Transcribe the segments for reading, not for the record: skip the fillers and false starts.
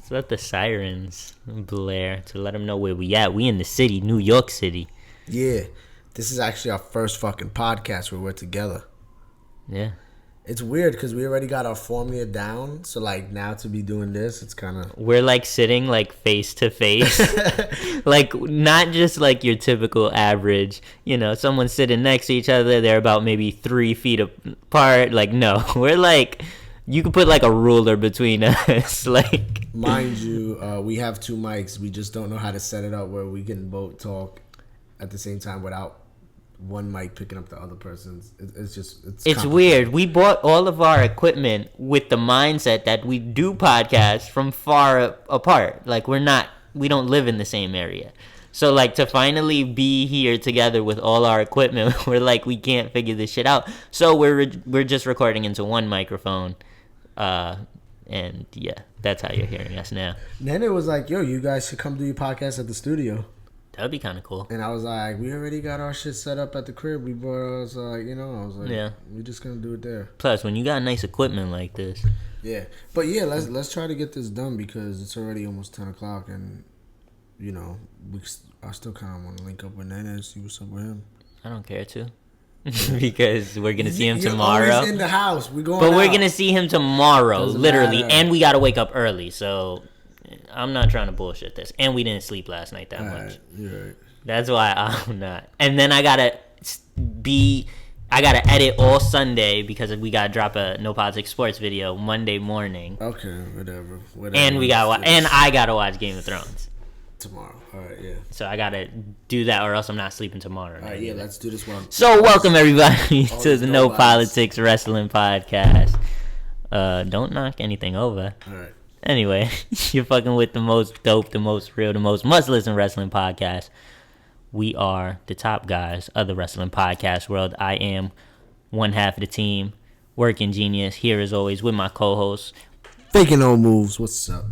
Let's let the sirens blare to let them know where we at. We in the city, New York City. Yeah. This is actually our first fucking podcast where we're together. Yeah. It's weird because we already got our formula down. So, like, now to be doing this, it's kind of... We're, like, sitting, like, face to face. Like, not just, like, your typical average, you know, someone sitting next to each other. They're about maybe 3 feet apart. Like, no. We're, like... You could put, like, a ruler between us. Like... Mind you, we have 2 mics. We just don't know how to set it up where we can both talk at the same time without one mic picking up the other person's. It's weird. We bought all of our equipment with the mindset that we do podcasts from far apart. Like, we don't live in the same area. So, like, to finally be here together with all our equipment, we're like, we can't figure this shit out. So we're just recording into one microphone. And yeah, that's how you're hearing us now. Then it was like, yo, you guys should come do your podcast at the studio. That'd be kind of cool. And I was like, we already got our shit set up at the crib. We brought us, I was like, yeah, we're just gonna do it there. Plus, when you got nice equipment like this, yeah. But yeah, let's try to get this done because it's already almost 10 o'clock, and you know, I still kind of want to link up with Nene and see what's up with him. I don't care to. Because we're gonna see him tomorrow. You're always in the house. We're going. But out. We're gonna see him tomorrow, literally, and we gotta wake up early. So I'm not trying to bullshit this. And we didn't sleep last night that much. You're right. That's why I'm not. And then I gotta edit all Sunday because we gotta drop a No Politics Sports video Monday morning. Okay, whatever. And I gotta watch Game of Thrones tomorrow. All right, yeah. So I gotta do that, or else I'm not sleeping tomorrow. All right, yeah. Let's do this one. So welcome everybody to the No Politics Wrestling Podcast. Don't knock anything over. All right. Anyway, you're fucking with the most dope, the most real, the most must-listen wrestling podcast. We are the top guys of the wrestling podcast world. I am one half of the team, WorkinGenius, here as always with my co-host, FakinNoMoves. What's up?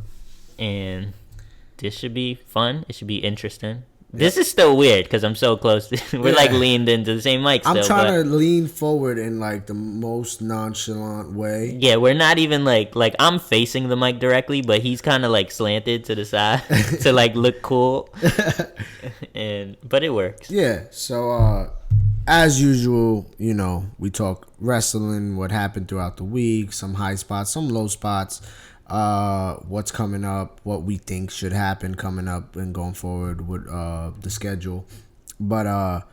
And this should be fun. It should be interesting. This is still weird because I'm so close. We're like leaned into the same mic still. I'm trying to lean forward in like the most nonchalant way. Yeah, we're not even like I'm facing the mic directly, but he's kind of like slanted to the side to like look cool. But it works. Yeah. So as usual, you know, we talk wrestling, what happened throughout the week, some high spots, some low spots. What's coming up, what we think should happen coming up and going forward with the schedule. But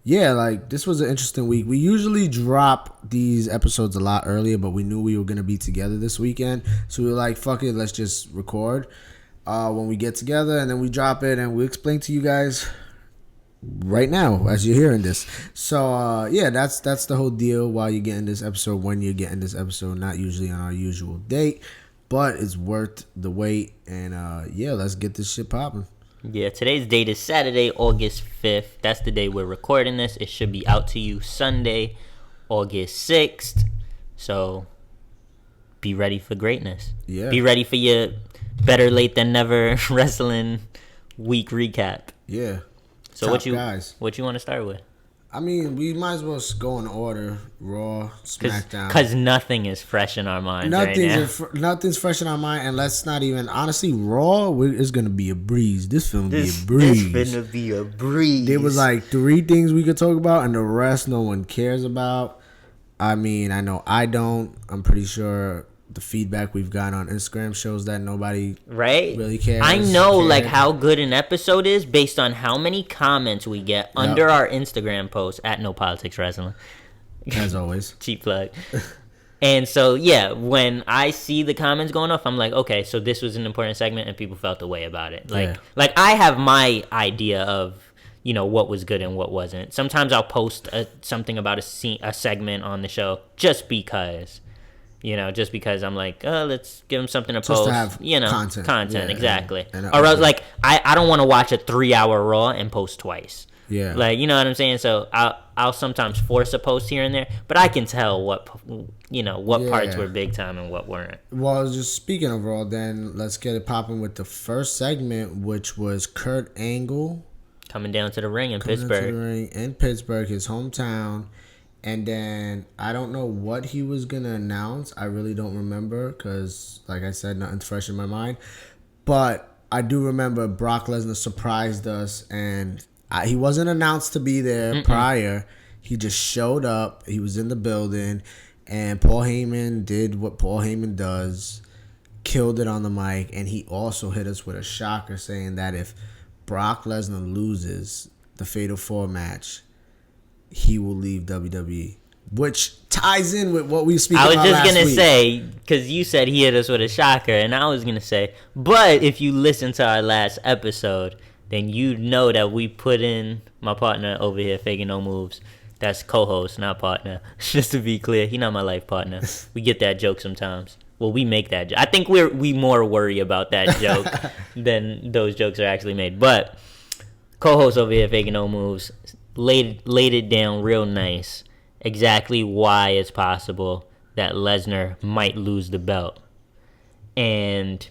yeah, like this was an interesting week. We usually drop these episodes a lot earlier, but we knew we were gonna be together this weekend, so we were like, fuck it, let's just record when we get together, and then we drop it and we explain to you guys right now as you're hearing this. So yeah, that's the whole deal. While you're getting this episode, when you're getting this episode, not usually on our usual date, but it's worth the wait. And yeah, let's get this shit popping. Yeah, today's date is Saturday, August 5th. That's the day we're recording this. It should be out to you Sunday, August 6th. So be ready for greatness. Yeah. Be ready for your better late than never wrestling week recap. Yeah. So what you want to start with? I mean, we might as well go in order. Raw, Smackdown. Because nothing is fresh in our minds right now. Nothing's fresh in our mind. And let's not even... Honestly, Raw is going to be a breeze. This film be a breeze. This finna be a breeze. There was like 3 things we could talk about, and the rest no one cares about. I mean, I know I don't. I'm pretty sure the feedback we've gotten on Instagram shows that nobody really cares. I know like how good an episode is based on how many comments we get under our Instagram post at No Politics Wrestling. As always. Cheap plug. And so, yeah, when I see the comments going off, I'm like, okay, so this was an important segment and people felt the way about it. Like I have my idea of, you know, what was good and what wasn't. Sometimes I'll post something about a segment on the show just because... You know, just because I'm like, oh, let's give them something to post. To have content, yeah, exactly. Or else, like, I don't want to watch a 3-hour Raw and post twice. Yeah. Like, you know what I'm saying? So I'll sometimes force a post here and there, but I can tell what parts were big time and what weren't. Well, just speaking of Raw, then let's get it popping with the first segment, which was Kurt Angle coming down to the ring in Pittsburgh. His hometown. And then I don't know what he was going to announce. I really don't remember because, like I said, nothing's fresh in my mind. But I do remember Brock Lesnar surprised us, and he wasn't announced to be there prior. He just showed up. He was in the building, and Paul Heyman did what Paul Heyman does, killed it on the mic, and he also hit us with a shocker saying that if Brock Lesnar loses the Fatal 4 match, he will leave WWE. Which ties in with what we speak about last week. I was just going to say, because you said he hit us with a shocker, and I was going to say, but if you listen to our last episode, then you know that we put in my partner over here, FakinNoMoves. That's co-host, not partner. Just to be clear, he's not my life partner. We get that joke sometimes. Well, we make that joke. I think we more worry about that joke than those jokes are actually made. But co-host over here, FakinNoMoves, laid it down real nice. Exactly why it's possible that Lesnar might lose the belt. And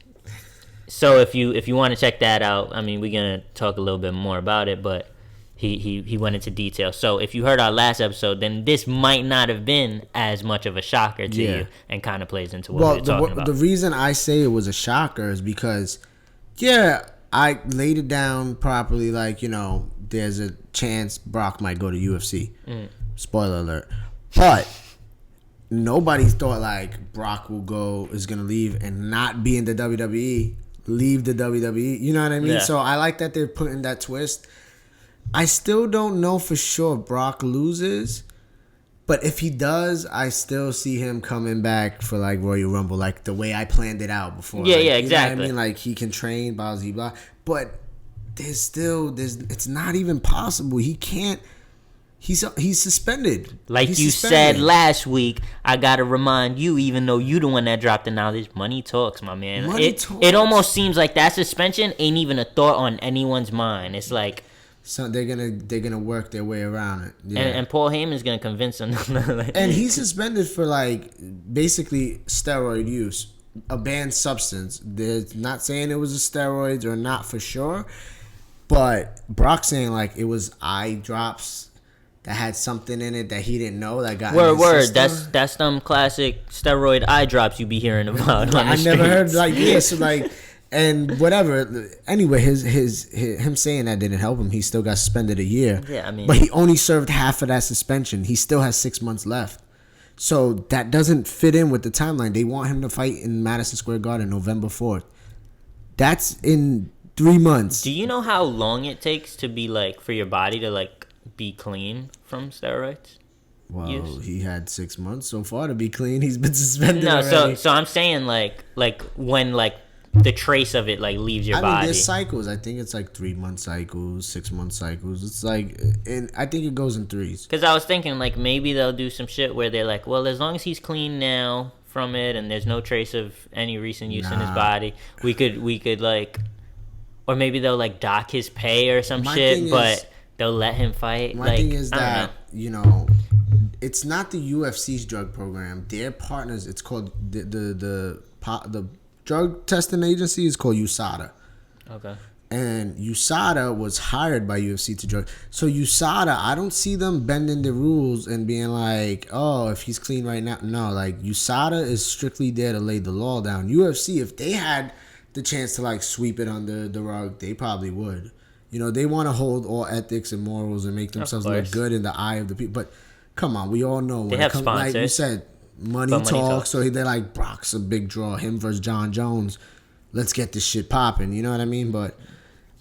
so if you want to check that out, I mean, we're going to talk a little bit more about it, but he went into detail. So if you heard our last episode, then this might not have been as much of a shocker to you, and kind of plays into what we're talking about. The reason I say it was a shocker is because, I laid it down properly, like, there's a chance Brock might go to UFC. Spoiler alert. But nobody thought like Brock is gonna leave and not be in the WWE, leave the WWE. You know what I mean? Yeah. So I like that they're putting that twist. I still don't know for sure if Brock loses, but if he does, I still see him coming back for like Royal Rumble, like the way I planned it out before. Yeah, like, exactly. You know what I mean? Like he can train, blah blah blah. But it's not even possible. He can't. He's suspended. Like you said last week, I gotta remind you, even though you the one that dropped the knowledge, money talks, my man. It almost seems like that suspension ain't even a thought on anyone's mind. It's like so they're gonna work their way around it. Yeah. And Paul Heyman's gonna convince them. And he's suspended for like basically steroid use, a banned substance. They're not saying it was a steroids or not for sure, but Brock saying like it was eye drops that had something in it that he didn't know that got word. That's them classic steroid eye drops you be hearing about. I never heard like this. So like, and whatever. Anyway, him saying that didn't help him. He still got suspended a year. Yeah, I mean, but he only served half of that suspension. He still has 6 months left. So that doesn't fit in with the timeline. They want him to fight in Madison Square Garden November 4th. That's in 3 months. Do you know how long it takes to be like for your body to like be clean from steroids? Well, he had 6 months so far to be clean. He's been suspended. No, already. so I'm saying like when like the trace of it like leaves your body. There's cycles. I think it's like 3 month cycles, 6 month cycles. It's like, and I think it goes in threes. Because I was thinking like maybe they'll do some shit where they're like, well, as long as he's clean now from it and there's no trace of any recent use in his body, we could like, or maybe they'll like dock his pay or some shit, but they'll let him fight. My thing is that, it's not the UFC's drug program. Their partners, it's called, the drug testing agency is called USADA. Okay. And USADA was hired by UFC to drug. So USADA, I don't see them bending the rules and being like, oh, if he's clean right now. No, like USADA is strictly there to lay the law down. UFC, if they had the chance to like sweep it under the rug, they probably would. They want to hold all ethics and morals and make themselves look good in the eye of the people. But come on, we all know. They have sponsors. Like you said, money talks. So they're like, Brock's a big draw. Him versus John Jones. Let's get this shit popping. You know what I mean? But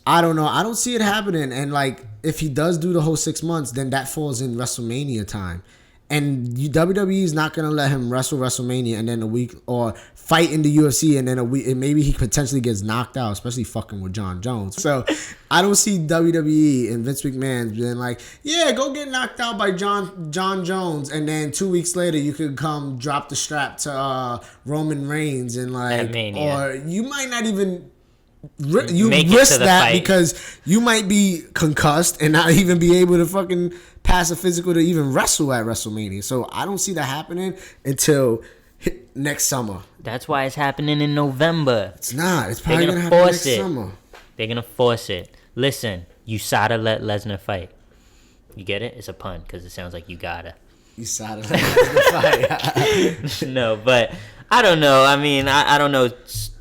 I don't know. I don't see it happening. And like, if he does do the whole 6 months, then that falls in WrestleMania time. And WWE is not going to let him wrestle WrestleMania and then a week, or fight in the UFC and then a week, and maybe he potentially gets knocked out, especially fucking with John Jones. So I don't see WWE and Vince McMahon being like, yeah, go get knocked out by John Jones, and then 2 weeks later you could come drop the strap to Roman Reigns and like, or you might not even. You risk that fight because you might be concussed and not even be able to fucking pass a physical to even wrestle at WrestleMania. So I don't see that happening until next summer. That's why it's happening in November. It's not. It's probably gonna happen next summer. They're gonna force it. Listen, USADA let Lesnar fight. You get it? It's a pun because it sounds like you gotta. USADA let Lesnar fight. No, but I don't know. I mean, I don't know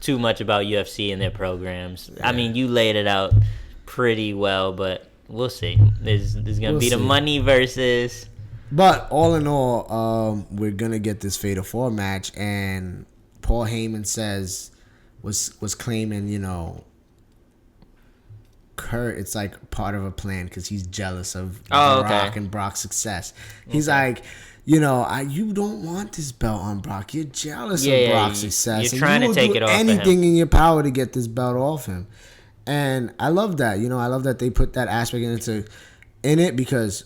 too much about UFC and their programs. Yeah. I mean, you laid it out pretty well, but we'll see. There's gonna be the money versus. But all in all, we're gonna get this Fatal 4 match, and Paul Heyman was claiming, you know, Kurt, it's like part of a plan because he's jealous of Brock and Brock's success. He's like, you know, you don't want this belt on Brock. You're jealous of Brock's success. You're trying to take it off of him. Anything in your power to get this belt off him. And I love that. You know, I love that they put that aspect in it because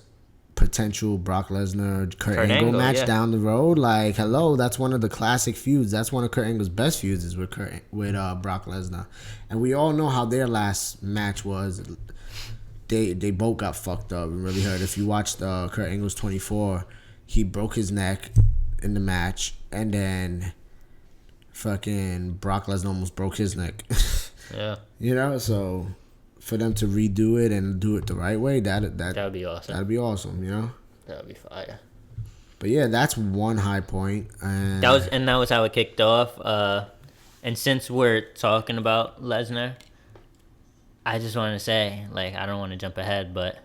potential Brock Lesnar, Kurt Angle match down the road. Like, hello, that's one of the classic feuds. That's one of Kurt Angle's best feuds is with Brock Lesnar. And we all know how their last match was. They both got fucked up and really hurt. If you watched Kurt Angle's 24, he broke his neck in the match, and then fucking Brock Lesnar almost broke his neck. Yeah. You know, so for them to redo it and do it the right way, that would be awesome. That'd be awesome, you know? That'd be fire. But yeah, that's one high point. And that was how it kicked off. And since we're talking about Lesnar, I just want to say, like, I don't want to jump ahead, but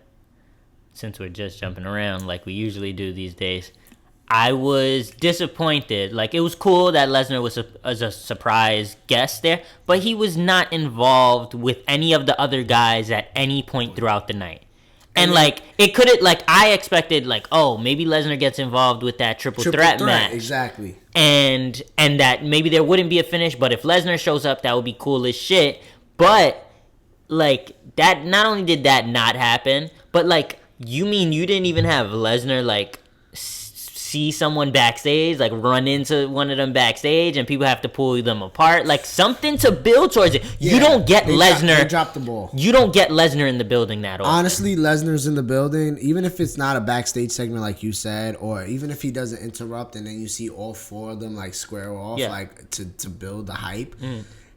since we're just jumping around like we usually do these days, I was disappointed. Like, it was cool that Lesnar was as a surprise guest there, but he was not involved with any of the other guys at any point throughout the night. And like, it couldn't, like, I expected, like, oh, maybe Lesnar gets involved with that triple threat match. Exactly. And that maybe there wouldn't be a finish, but if Lesnar shows up, that would be cool as shit. But, like, that, not only did that not happen, but, like, you mean you didn't even have Lesnar, like, see someone backstage, like run into one of them backstage, and people have to pull them apart, like something to build towards it. Yeah, you don't get Lesnar. They dropped the ball. You don't get Lesnar in the building that often. Honestly, Lesnar's in the building, even if it's not a backstage segment like you said, or even if he doesn't interrupt, and then you see all four of them like square off, like to build the hype.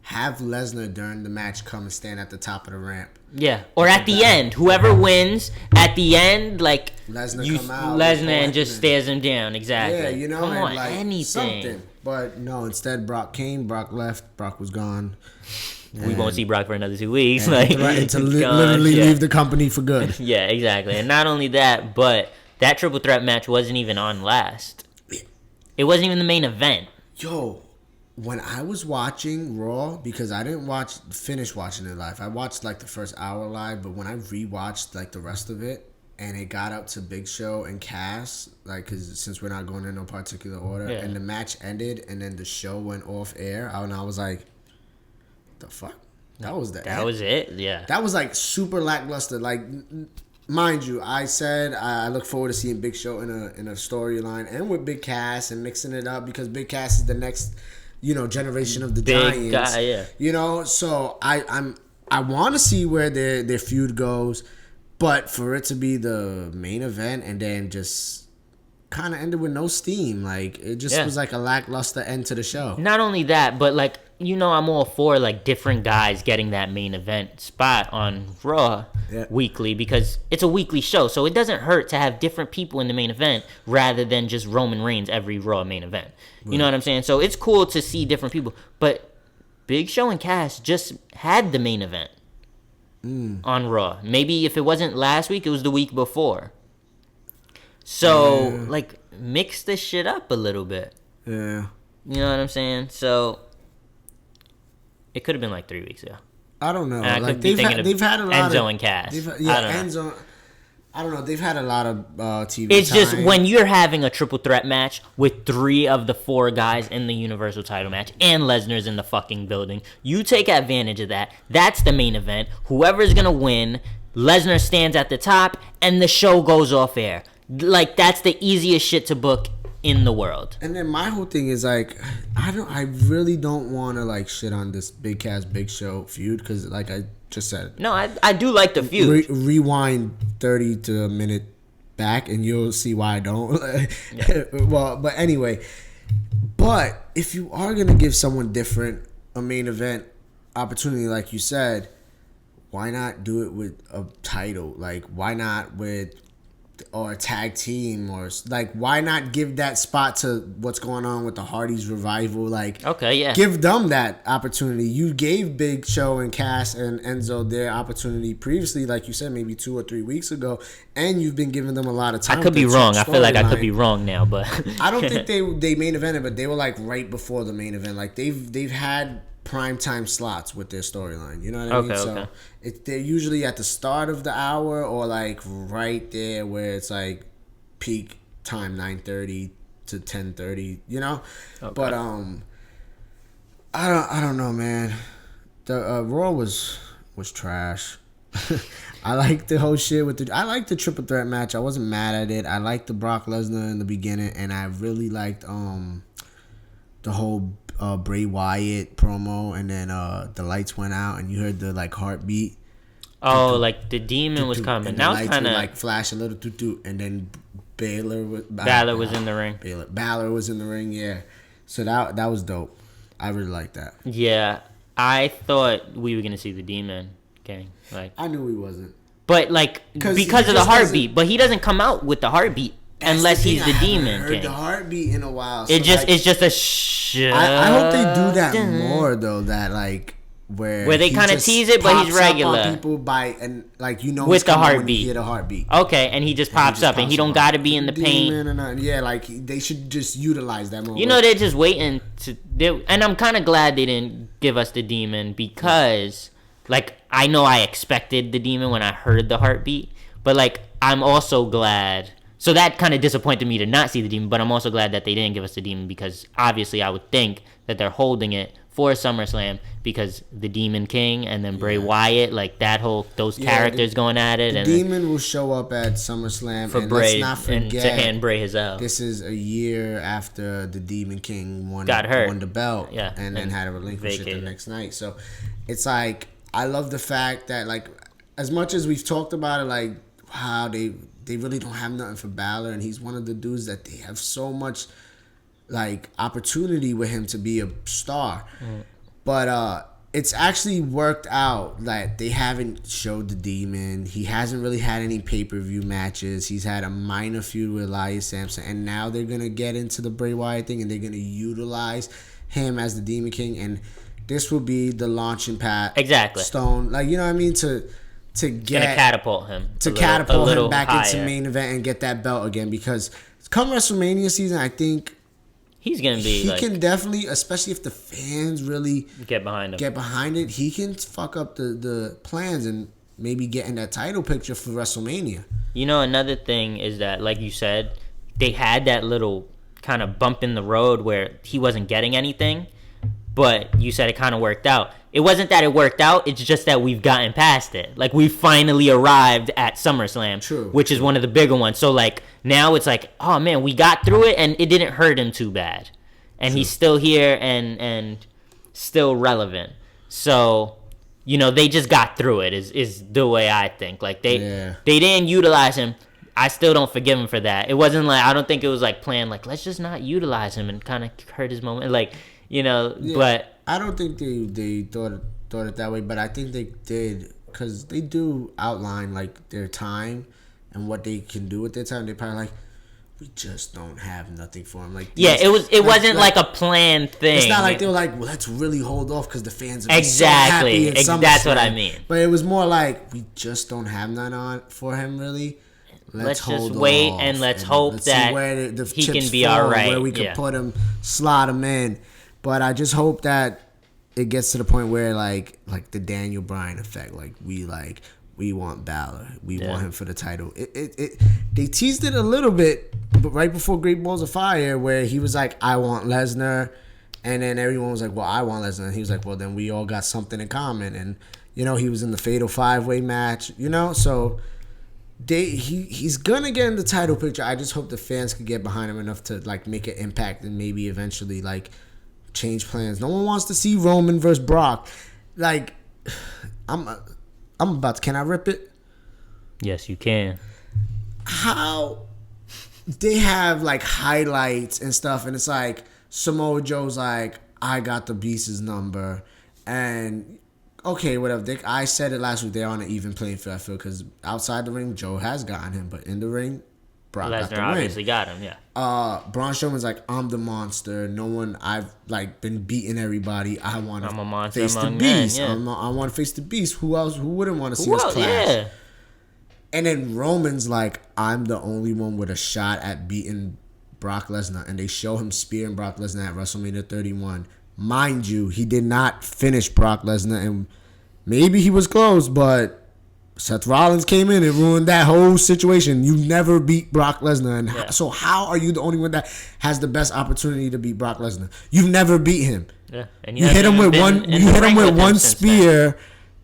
Have Lesnar during the match come and stand at the top of the ramp. Yeah, or at the end, whoever wins at the end, like Lesnar and just stares him down. Exactly. Yeah, you know, come on, like anything. Something. But no, instead Brock came, Brock left, Brock was gone. We won't see Brock for another 2 weeks. Like, to literally leave the company for good. Yeah, exactly. And not only that, but that triple threat match wasn't even on last. It wasn't even the main event. Yo. When I was watching Raw, because I didn't finish watching it live. I watched like the first hour live, but when I rewatched like the rest of it, and it got up to Big Show and Cass, like, because since we're not going in no particular order, and the match ended, and then the show went off air, and I was like, the fuck? That was the That end? was it? Yeah. That was like super lackluster. Like, mind you, I said I look forward to seeing Big Show in a storyline and with Big Cass and mixing it up, because Big Cass is the next, you know, generation of the big Giants. Guy, yeah. You know, so I want to see where their feud goes, but for it to be the main event and then just kind of ended with no steam, like it just was like a lackluster end to the show. Not only that, but like, you know, I'm all for like different guys getting that main event spot on Raw weekly, because it's a weekly show, so it doesn't hurt to have different people in the main event rather than just Roman Reigns every Raw main event. You know what I'm saying? So it's cool to see different people, but Big Show and Cass just had the main event on Raw. Maybe if it wasn't last week, it was the week before. So like, mix this shit up a little bit. Yeah. You know what I'm saying? So it could have been like 3 weeks ago. I don't know. And I like could be thinking they've had a lot Enzo and Cass. Enzo. I don't know. They've had a lot of TV It's time. just when you're having a triple threat match with 3 of the 4 guys in the Universal title match and Lesnar's in the fucking building, you take advantage of that. That's the main event. Whoever's going to win, Lesnar stands at the top and the show goes off air. Like, that's the easiest shit to book in the world. And then my whole thing is like, I really don't want to like shit on this Big Cass Big Show feud, because like I just said, no, I do like the feud. Rewind 30 to a minute back and you'll see why I don't. Well, but anyway, but if you are gonna give someone different a main event opportunity, like you said, why not do it with a title? Like, why not with or a tag team, or like, why not give that spot to what's going on with the Hardys revival? Like, Okay, yeah. give them that opportunity. You gave Big Show and Cass and Enzo their opportunity previously, like you said, maybe 2 or 3 weeks ago, and you've been giving them a lot of time. I could be wrong. I feel like I could be wrong now, but I don't think they main evented, but they were like right before the main event. Like they've had primetime slots with their storyline. You know what I mean? So they're usually at the start of the hour or like right there where it's like peak time, 9:30 to 10:30. You know, but I don't know, man. The Raw was trash. I like the whole shit with I liked the triple threat match. I wasn't mad at it. I liked the Brock Lesnar in the beginning, and I really liked the whole Bray Wyatt promo, and then the lights went out and you heard the like heartbeat. Oh, like the demon was coming. Now it's kind of like flash a little toot, and then Balor was in the ring. Balor was in the ring, yeah. So that was dope. I really liked that. Yeah, I thought we were gonna see the demon gang. Like, I knew he wasn't. But like because of the heartbeat, but he doesn't come out with the heartbeat unless he's the demon. I haven't heard the heartbeat in a while. So it's just a shit. I hope they do that more though. That like where they kind of tease it, but he's regular. Up on people by and like with the heartbeat. When you hear the heartbeat. Okay, and he just pops up, and he don't got to be in the paint. Yeah, like they should just utilize that more. You know, they're just waiting and I'm kind of glad they didn't give us the demon because, like, I know I expected the demon when I heard the heartbeat, but like I'm also glad. So that kind of disappointed me to not see the demon, but I'm also glad that they didn't give us the demon because obviously I would think that they're holding it for SummerSlam because the Demon King and then Bray Wyatt, like those characters going at it. The demon will show up at SummerSlam, for and Bray, let's not forget, and to hand Bray his L. This is a year after the Demon King won the belt, and then had a relinquish it the next night. So it's like, I love the fact that, like, as much as we've talked about it, like how they really don't have nothing for Balor, and he's one of the dudes that they have so much like opportunity with him to be a star. But it's actually worked out that they haven't showed the demon. He hasn't really had any pay-per-view matches. He's had a minor feud with Elias Sampson, and now they're gonna get into the Bray Wyatt thing, and they're gonna utilize him as the Demon King, and this will be the launching pad stone, like, you know what I mean, to get catapult him back into main event and get that belt again, because come WrestleMania season, I think he's gonna be. He can definitely, especially if the fans really get behind it. He can fuck up the plans and maybe get in that title picture for WrestleMania. You know, another thing is that, like you said, they had that little kind of bump in the road where he wasn't getting anything, but you said it kind of worked out. It wasn't that it worked out, it's just that we've gotten past it. Like, we finally arrived at SummerSlam, which is one of the bigger ones. So, like, now it's like, oh, man, we got through it, and it didn't hurt him too bad. And he's still here and still relevant. So, you know, they just got through it, is the way I think. Like, they didn't utilize him. I still don't forgive him for that. It wasn't like, I don't think it was, like, planned, like, let's just not utilize him and kind of hurt his moment. Like, you know, but I don't think they thought it that way, but I think they did, because they do outline like their time and what they can do with their time. They're probably like, we just don't have nothing for him. Like, it wasn't like a planned thing. It's not like they were like, well, let's really hold off because the fans are exactly. So happy. That's what I mean. But it was more like, we just don't have none on for him really. Let's just wait and let's hope that he can be all right. Where we can put him, slot him in. But I just hope that it gets to the point where like the Daniel Bryan effect, like we want Balor, we want him for the title. They teased it a little bit, but right before Great Balls of Fire, where he was like, I want Lesnar, and then everyone was like, well, I want Lesnar, and he was like, well, then we all got something in common, and you know, he was in the Fatal 5-Way match, you know, so he's gonna get in the title picture. I just hope the fans could get behind him enough to like make an impact and maybe eventually like change plans. No one wants to see Roman versus Brock. Like, I'm about to. Can I rip it? Yes, you can. How they have like highlights and stuff, and it's like Samoa Joe's like, I got the Beast's number, and okay, whatever. I said it last week. They're on an even playing field, I feel, because outside the ring, Joe has gotten him, but in the ring, Brock got the Lesnar win. obviously got him, yeah. Braun Strowman's like, I'm the monster. No one, I've like been beating everybody. I'm a monster face the beast. Men, yeah. I want to face the beast. Who else? Who wouldn't want to see us clash? Yeah. And then Roman's like, I'm the only one with a shot at beating Brock Lesnar. And they show him spearing Brock Lesnar at WrestleMania 31. Mind you, he did not finish Brock Lesnar, and maybe he was close, but Seth Rollins came in and ruined that whole situation. You never beat Brock Lesnar. And so how are you the only one that has the best opportunity to beat Brock Lesnar? You've never beat him. Yeah. And you hit him with one spear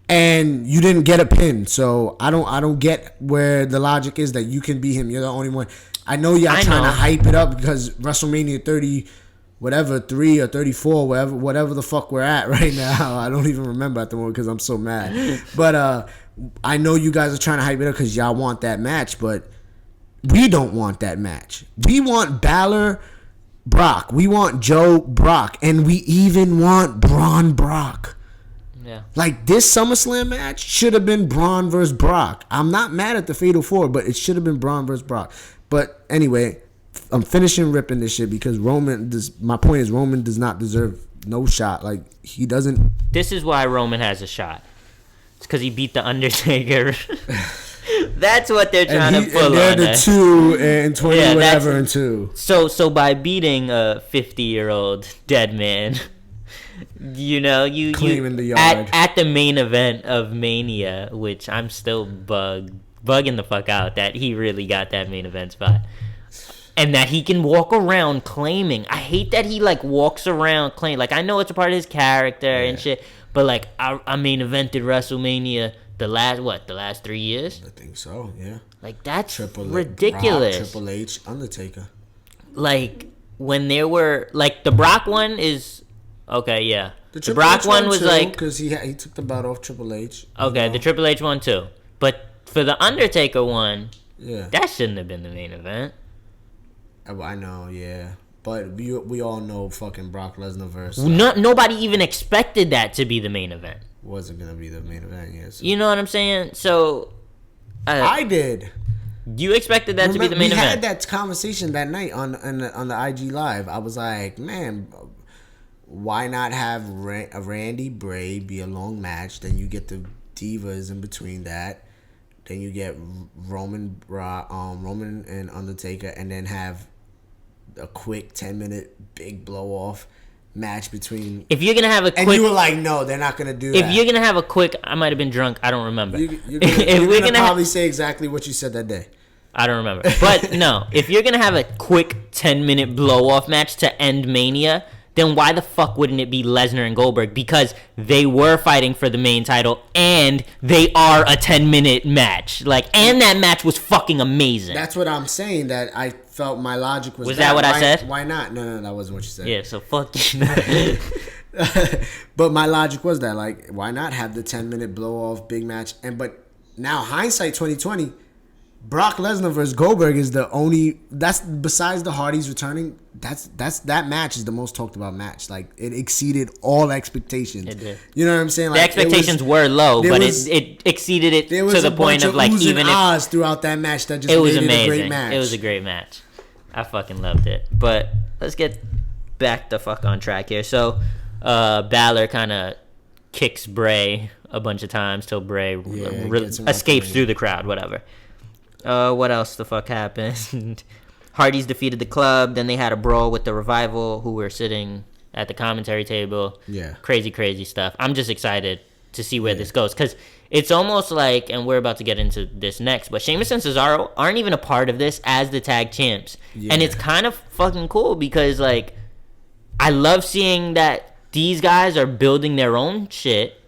and you didn't get a pin. So I don't get where the logic is that you can beat him. You're the only one. I know y'all trying to hype it up because WrestleMania 30 whatever 3 or 34 whatever the fuck we're at right now. I don't even remember at the moment because I'm so mad. But I know you guys are trying to hype it up because y'all want that match, but we don't want that match. We want Balor Brock. We want Joe Brock. And we even want Braun Brock. Yeah. Like, this SummerSlam match should have been Braun versus Brock. I'm not mad at the Fatal 4, but it should have been Braun versus Brock. But anyway, I'm finishing ripping this shit because my point is Roman does not deserve no shot. Like, he doesn't. This is why Roman has a shot. It's because he beat The Undertaker. That's what they're trying to pull on. They're the 2 and 20 whatever and 2. So by beating a 50-year-old dead man, you cleaning the yard at the main event of Mania, which I'm still bugging the fuck out that he really got that main event spot. And that he can walk around claiming. I hate that he like walks around claiming. Like, I know it's a part of his character and shit. But, like, I main evented WrestleMania the last 3 years? I think so, yeah. Like, that's ridiculous. Brock, Triple H, Undertaker. Like, when there were, like, the Brock one is, okay, yeah. The Brock H one was, too, like. Because he took the belt off Triple H. Okay, the Triple H one, too. But for the Undertaker one, that shouldn't have been the main event. I know, yeah. But we all know fucking Brock Lesnar versus... Nobody even expected that to be the main event. Wasn't going to be the main event, yes. You know what I'm saying? So... I did. You expected that to be the main event? We had that conversation that night on the IG Live. I was like, man, why not have a Randy Bray be a long match? Then you get the Divas in between that. Then you get Roman and Undertaker, and then have a quick 10-minute big blow-off match between... If you're going to have a quick... And you were like, no, they're not going to do that. If you're going to have a quick... I might have been drunk. I don't remember. You're going to probably say exactly what you said that day. I don't remember. But no, if you're going to have a quick 10-minute blow-off match to end Mania, then why the fuck wouldn't it be Lesnar and Goldberg? Because they were fighting for the main title, and they are a 10-minute match. Like, and that match was fucking amazing. That's what I'm saying, that I felt my logic was... Was that what I said? Why not? No, that wasn't what you said. Yeah, so fuck you. But my logic was that, like, why not have the 10-minute blow-off big match? But now, hindsight 2020... Brock Lesnar versus Goldberg is the only... That's besides the Hardys returning. That match is the most talked about match. Like, it exceeded all expectations. It did. You know what I'm saying? Like, the expectations were low, but it exceeded it to the point of like even if throughout that match that just it was made amazing. It a great match. It was a great match. I fucking loved it. But let's get back the fuck on track here. So, Balor kind of kicks Bray a bunch of times till Bray escapes through the crowd. Whatever. What else the fuck happened? Hardys defeated the club. Then they had a brawl with the Revival, who were sitting at the commentary table. Yeah. Crazy stuff. I'm just excited to see where this goes. Because it's almost like, and we're about to get into this next, but Sheamus and Cesaro aren't even a part of this as the tag champs. Yeah. And it's kind of fucking cool because, like, I love seeing that these guys are building their own shit.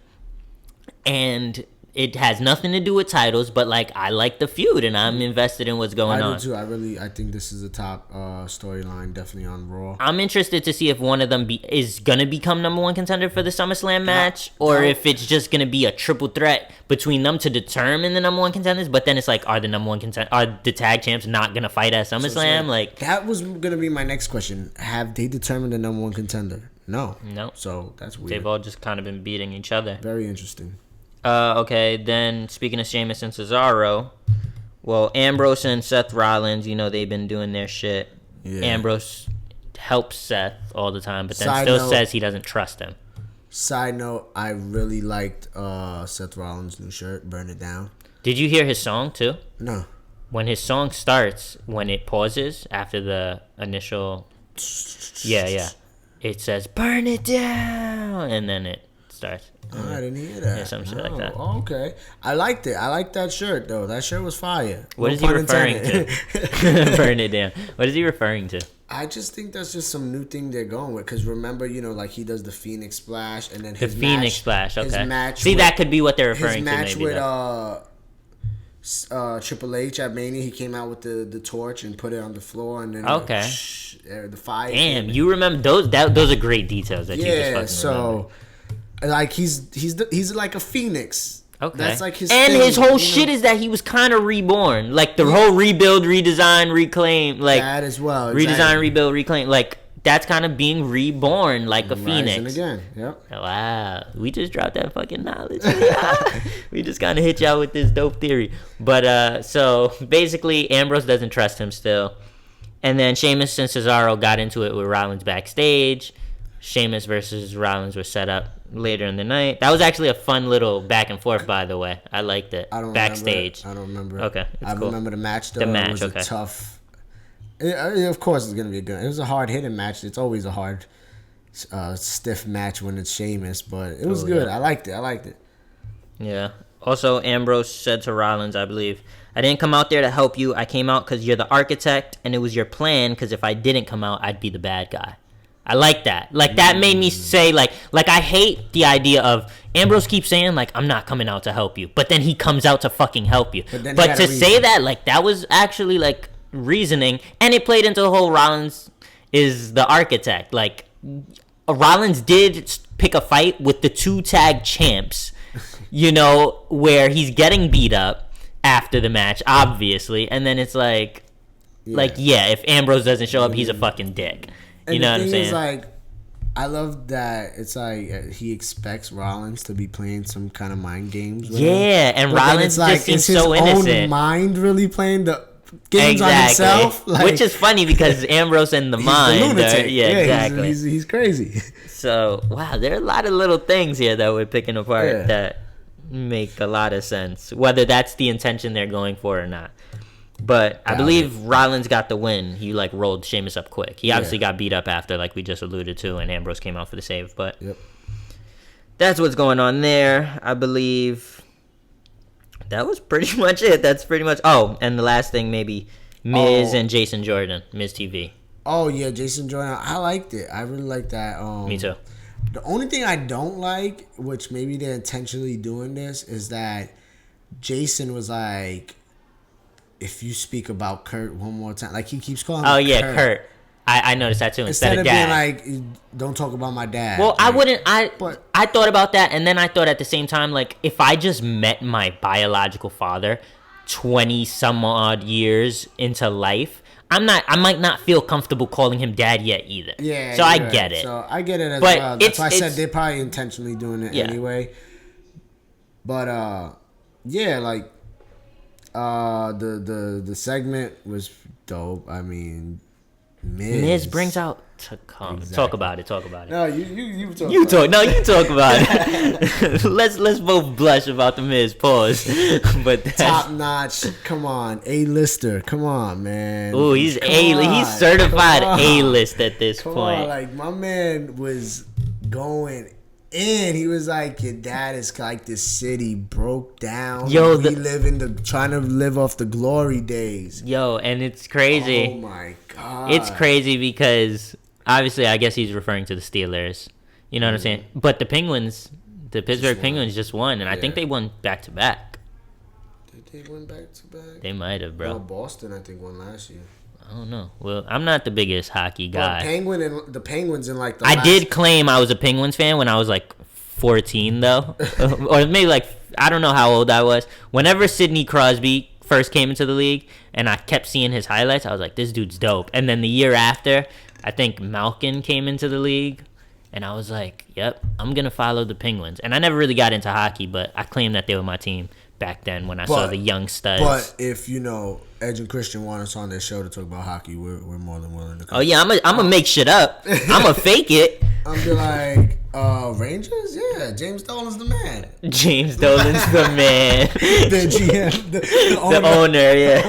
And... it has nothing to do with titles, but like I like the feud and I'm invested in what's going on. I do too. I think this is a top storyline, definitely on Raw. I'm interested to see if one of them is gonna become number one contender for the SummerSlam match, or if it's just gonna be a triple threat between them to determine the number one contenders. But then it's like, are the tag champs not gonna fight at SummerSlam? Like that was gonna be my next question. Have they determined the number one contender? No. So that's weird. They've all just kind of been beating each other. Very interesting. Okay, then speaking of Sheamus and Cesaro, Well, Ambrose and Seth Rollins, they've been doing their shit. Yeah. Ambrose helps Seth all the time, but then Side still note- says he doesn't trust him. Side note, I really liked Seth Rollins' new shirt, Burn It Down. Did you hear his song, too? No. When his song starts, when it pauses after the initial... Yeah. It says, burn it down, and then it starts. Oh, I didn't hear that. Yeah, some shit like that. Oh, okay. I liked it. I liked that shirt, though. That shirt was fire. What is he pun referring intended. to? Burn it down. What is he referring to? I just think that's just some new thing they're going with. Because remember, like he does the Phoenix Splash, and then The his Phoenix match, Splash, okay. His match See, with, that could be what they're referring his match to, maybe. with Triple H at Mania. He came out with the torch and put it on the floor, and then Okay. The fire. Damn, you remember those? Those are great details that you just Yeah, fucking so like he's like a phoenix. Okay. That's like his and thing, his whole shit is that he was kind of reborn. Like the whole rebuild, redesign, reclaim. Like that as well. Redesign, exactly. rebuild, reclaim. Like that's kind of being reborn like a Rising phoenix. again. Yep. Wow. We just dropped that fucking knowledge. We just kind of hit y'all with this dope theory. But so basically Ambrose doesn't trust him still. And then Sheamus and Cesaro got into it with Rollins backstage. Sheamus versus Rollins was set up later in the night. That was actually a fun little back and forth, by the way. I liked it. I don't backstage. Remember it. I don't remember. Okay, I cool. remember the match though. The match, it was okay. a tough. Of course, it's gonna be good. It was a hard hitting match. It's always a hard, stiff match when it's Sheamus, but it was good. Yeah. I liked it. Yeah. Also, Ambrose said to Rollins, I believe, I didn't come out there to help you. I came out because you're the architect, and it was your plan, because if I didn't come out, I'd be the bad guy. I like that. Like, that made me say, like I hate the idea of Ambrose keeps saying, like, I'm not coming out to help you. But then he comes out to fucking help you. But to say that, like, that was actually, like, reasoning. And it played into the whole Rollins is the architect. Like, Rollins did pick a fight with the 2 tag champs, where he's getting beat up after the match, obviously. And then it's like, if Ambrose doesn't show up, he's a fucking dick. You know what I'm saying? Is like, I love that it's like he expects Rollins to be playing some kind of mind games with him. And Rollins just seems so innocent. It's his own mind really playing the games on himself. Like, which is funny because Ambrose and the mind. The lunatic. Exactly. He's crazy. So, wow, there are a lot of little things here that we're picking apart that make a lot of sense. Whether that's the intention they're going for or not. But I believe Rollins got the win. He, rolled Sheamus up quick. He obviously got beat up after, like we just alluded to, and Ambrose came out for the save. But that's what's going on there. I believe that was pretty much it. That's pretty much... Oh, and the last thing, maybe Miz and Jason Jordan. Miz TV. Oh, yeah, Jason Jordan. I liked it. I really liked that. Me too. The only thing I don't like, which maybe they're intentionally doing this, is that Jason was like... If you speak about Kurt one more time, like he keeps calling. Oh yeah, Kurt. I noticed that too. Instead of dad. being like, don't talk about my dad. Well, like, I thought about that, and then I thought at the same time, like if I just met my biological father 20 some odd years into life, I might not feel comfortable calling him dad yet either. Yeah. So I get it. So I get it as well. That's why I said they're probably intentionally doing it anyway. But the segment was dope. I mean, Miz brings out to come. Exactly. Talk about it. No, you talk. You talk. No, you talk about it. let's both blush about the Miz. Pause. But top notch. Come on, A-lister. Come on, man. Oh, he's certified A-list at this point. Like my man was going. And he was like, your dad is like this city broke down. Yo, trying to live off the glory days. Yo, and it's crazy. Oh my god. It's crazy because obviously I guess he's referring to the Steelers. You know what I'm saying? But the Pittsburgh Penguins just won, and I think they won back to back. Did they win back to back? They might have, bro. No, Boston I think won last year. I don't know. Well, I'm not the biggest hockey guy. The Penguins in like the I did claim I was a Penguins fan when I was like 14 though. Or maybe like I don't know how old I was. Whenever Sidney Crosby first came into the league and I kept seeing his highlights, I was like, this dude's dope. And then the year after, I think Malkin came into the league and I was like, yep, I'm going to follow the Penguins. And I never really got into hockey, but I claimed that they were my team back then when I saw the young studs. But if Edge and Christian want us on their show to talk about hockey, we're more than willing to come. Oh yeah, I'm gonna make shit up. I'm gonna fake it. I'm be like, Rangers? Yeah, James Dolan's the man. James Dolan's the man. The GM, the owner, yeah.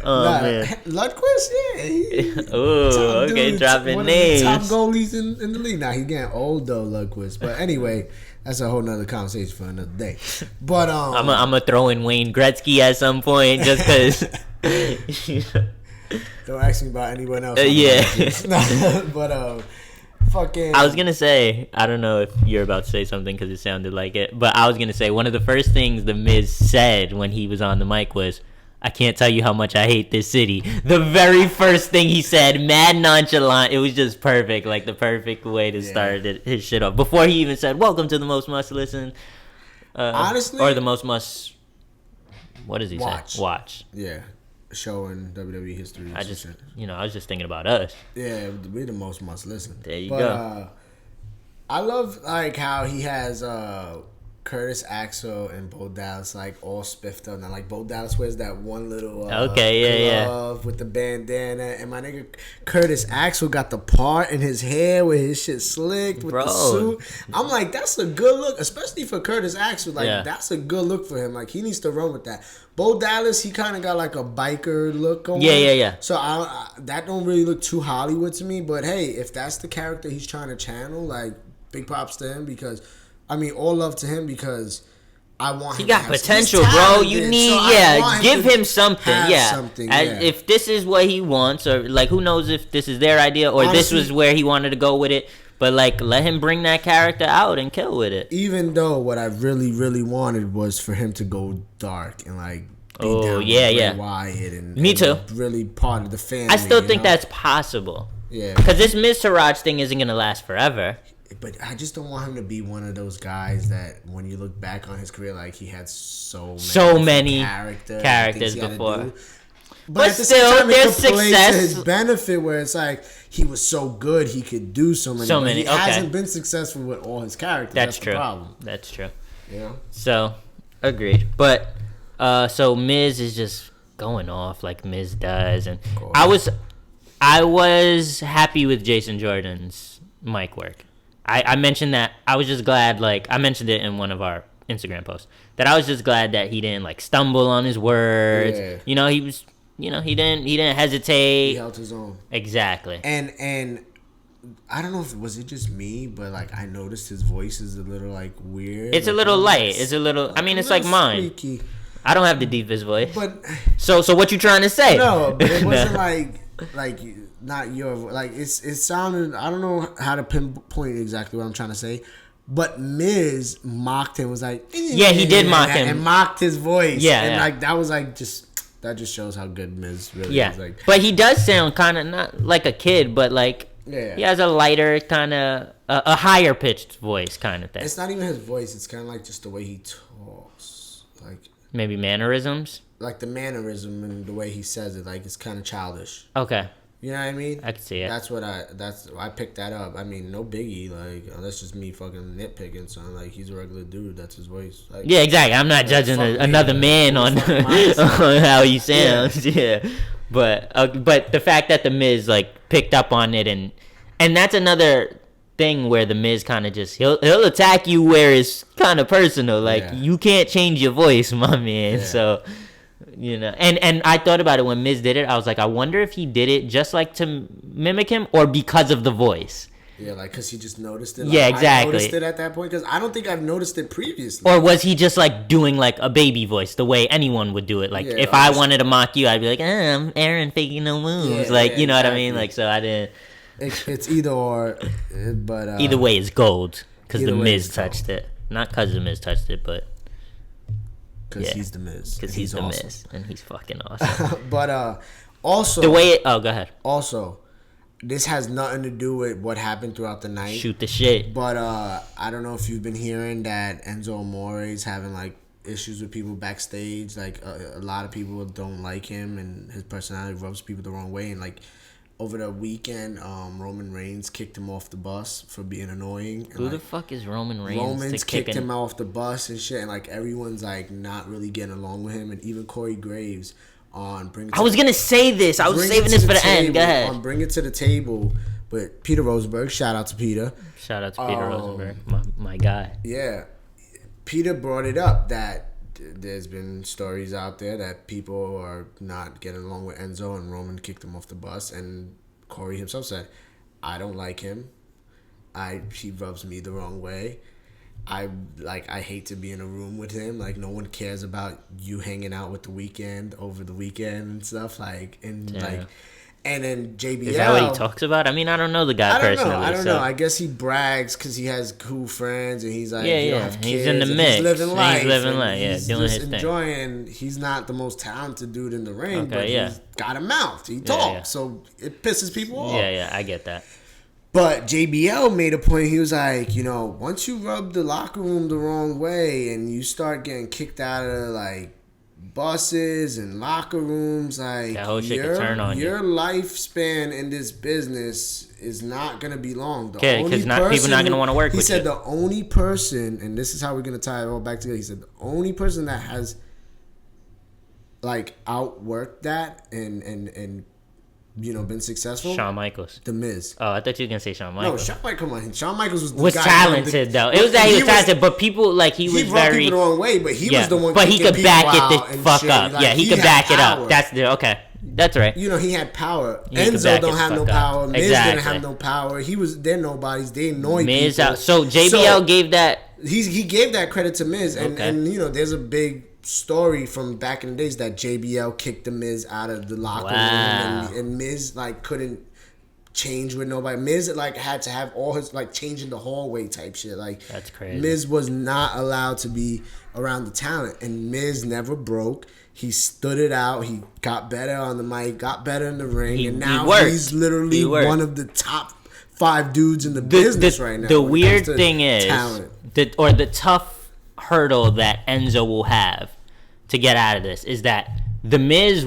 Oh man, Lundqvist, yeah. Oh, okay, dropping names. One of the top goalies in the league. Now he's getting old though, Lundqvist. But anyway, that's a whole nother conversation for another day. But I'm gonna throw in Wayne Gretzky at some point just because. Don't ask me about anyone else. Yeah. But fucking. I was gonna say, I don't know if you're about to say something because it sounded like it, but I was gonna say one of the first things the Miz said when he was on the mic was, "I can't tell you how much I hate this city." The very first thing he said, mad nonchalant. It was just perfect, like the perfect way to start his shit off. Before he even said, "Welcome to the most must listen," honestly, or the most must. What does he say? Watch. Yeah. Show in WWE history. I was just thinking about us. Yeah, we're the most must listen. There you go. I love like how he has Curtis Axel and Bo Dallas like all spiffed up. Now like Bo Dallas wears that one little glove with the bandana, and my nigga Curtis Axel got the part in his hair with his shit slicked with the suit. I'm like, that's a good look, especially for Curtis Axel. Like that's a good look for him. Like he needs to run with that. Bo Dallas, he kind of got like a biker look going. Yeah. So that don't really look too Hollywood to me. But hey, if that's the character he's trying to channel, like big props to him because, I mean, all love to him because I want him. He got potential, bro. You need, give him something. If this is what he wants, or like who knows if this is their idea or honestly, this was where he wanted to go with it. But like, let him bring that character out and kill with it. Even though what I really, really wanted was for him to go dark and like be down with Bray Wyatt and me too. Really part of the family. I still think that's possible. Yeah, because this Miz Taraj thing isn't gonna last forever. But I just don't want him to be one of those guys that when you look back on his career, like he had so many characters before. But still, there's success to his benefit, where it's like he was so good he could do so many. He hasn't been successful with all his characters. That's true. The problem. That's true. Yeah. So, agreed. But so Miz is just going off like Miz does, and I was happy with Jason Jordan's mic work. I mentioned that I was just glad, like I mentioned it in one of our Instagram posts, that I was just glad that he didn't like stumble on his words. Yeah. He was. He didn't hesitate. He held his own. Exactly. And I don't know if was it just me, but like I noticed his voice is a little like weird. It's like, a little light. It's a little. I mean, it's like mine. Squeaky. I don't have the deepest voice. But so what you trying to say? No, but it wasn't like not your like it sounded. I don't know how to pinpoint exactly what I'm trying to say. But Miz mocked him. Was like he did mock him and mocked his voice. Yeah, and like that was like just. That just shows how good Miz really is. Like, but he does sound kind of not like a kid, but like he has a lighter kind of a higher pitched voice kind of thing. It's not even his voice. It's kind of like just the way he talks, like maybe mannerisms. Like the mannerism and the way he says it, like it's kind of childish. Okay. You know what I mean? I can see it. I picked that up. I mean, no biggie. Like, that's just me fucking nitpicking. Son, like he's a regular dude. That's his voice. Like, yeah, exactly. I'm not judging another man on how he sounds. Yeah. But the fact that the Miz like picked up on it and that's another thing where the Miz kind of just he'll attack you where it's kind of personal. Like you can't change your voice, my man. Yeah. So. And I thought about it when Miz did it. I was like, I wonder if he did it just like to mimic him or because of the voice. Yeah, like because he just noticed it. Yeah, exactly. I noticed it at that point because I don't think I've noticed it previously. Or was he just like doing like a baby voice the way anyone would do it? Like if I wanted to mock you, I'd be like, I'm Aaron FakinNoMoves. Yeah, like, you know what I mean? Like, so I didn't. It's either or, but either way is gold because the Miz touched it. Not because the Miz touched it, but. Because he's the Miz. Because he's the awesome. Miz. And he's fucking awesome. But also... The way... go ahead. Also, this has nothing to do with what happened throughout the night. Shoot the shit. But I don't know if you've been hearing that Enzo Amore is having, like, issues with people backstage. Like, a lot of people don't like him, and his personality rubs people the wrong way. And, like, over the weekend, Roman Reigns kicked him off the bus for being annoying. And Who the fuck is Roman Reigns? Roman's kicked him off the bus and shit, and like everyone's like not really getting along with him, and even Corey Graves on Bring It to I was gonna say this. I was saving this for the end. Go ahead. On Bring It to the Table, but Peter Rosenberg. Shout out to Peter. Shout out to Peter Rosenberg, my guy. Yeah, Peter brought it up that there's been stories out there that people are not getting along with Enzo, and Roman kicked him off the bus, and Corey himself said, I don't like him. He rubs me the wrong way. I hate to be in a room with him. Like, no one cares about you hanging out with the weekend over the weekend and stuff. And then JBL. Is that what he talks about? I mean, I don't know the guy personally. I don't know. I guess he brags because he has cool friends and he's like, yeah. He's in the mix. He's living life. He's doing his thing. Enjoying. He's not the most talented dude in the ring, but he's got a mouth. He talks, so it pisses people off. Yeah, I get that. But JBL made a point. He was like, once you rub the locker room the wrong way and you start getting kicked out of like buses and locker rooms, like that whole shit could turn on your lifespan in this business is not gonna be long. Okay, because people not gonna want to work with you. He said the only person, and this is how we're gonna tie it all back together. He said the only person that has like outworked that and been successful. Shawn Michaels. The Miz. Oh, I thought you were gonna say Shawn Michaels. No, come on. Shawn Michaels was talented though. It was that he was talented, but people like he was very people the wrong way. But he was the one. But he could back it the fuck up. Like, he could back it up. That's right. He had power. Enzo don't have no power. Miz didn't have no power. They're nobodies. They annoy Miz people. Out. So JBL gave that. He gave that credit to Miz, and there's a big story from back in the days that JBL kicked the Miz out of the locker room, and Miz like couldn't change with nobody. Miz like had to have all his like changing the hallway type shit. Like, that's crazy. Miz was not allowed to be around the talent, and Miz never broke. He stood it out. He got better on the mic, got better in the ring, and now he's literally one of the top 5 dudes in the business right now. The weird thing is, the tough hurdle that Enzo will have to get out of this is that The Miz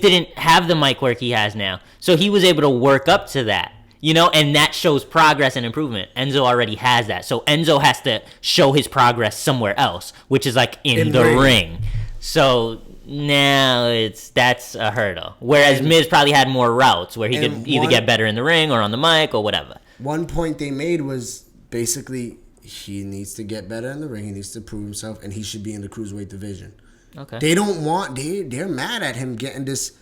didn't have the mic work he has now, so he was able to work up to that, and that shows progress and improvement. Enzo already has that, so Enzo has to show his progress somewhere else, which is like in the ring. So now that's a hurdle. Whereas Miz probably had more routes where he could either get better in the ring or on the mic or whatever. One point they made was basically he needs to get better in the ring. He needs to prove himself, and he should be in the cruiserweight division. Okay. They don't want. They're mad at him getting this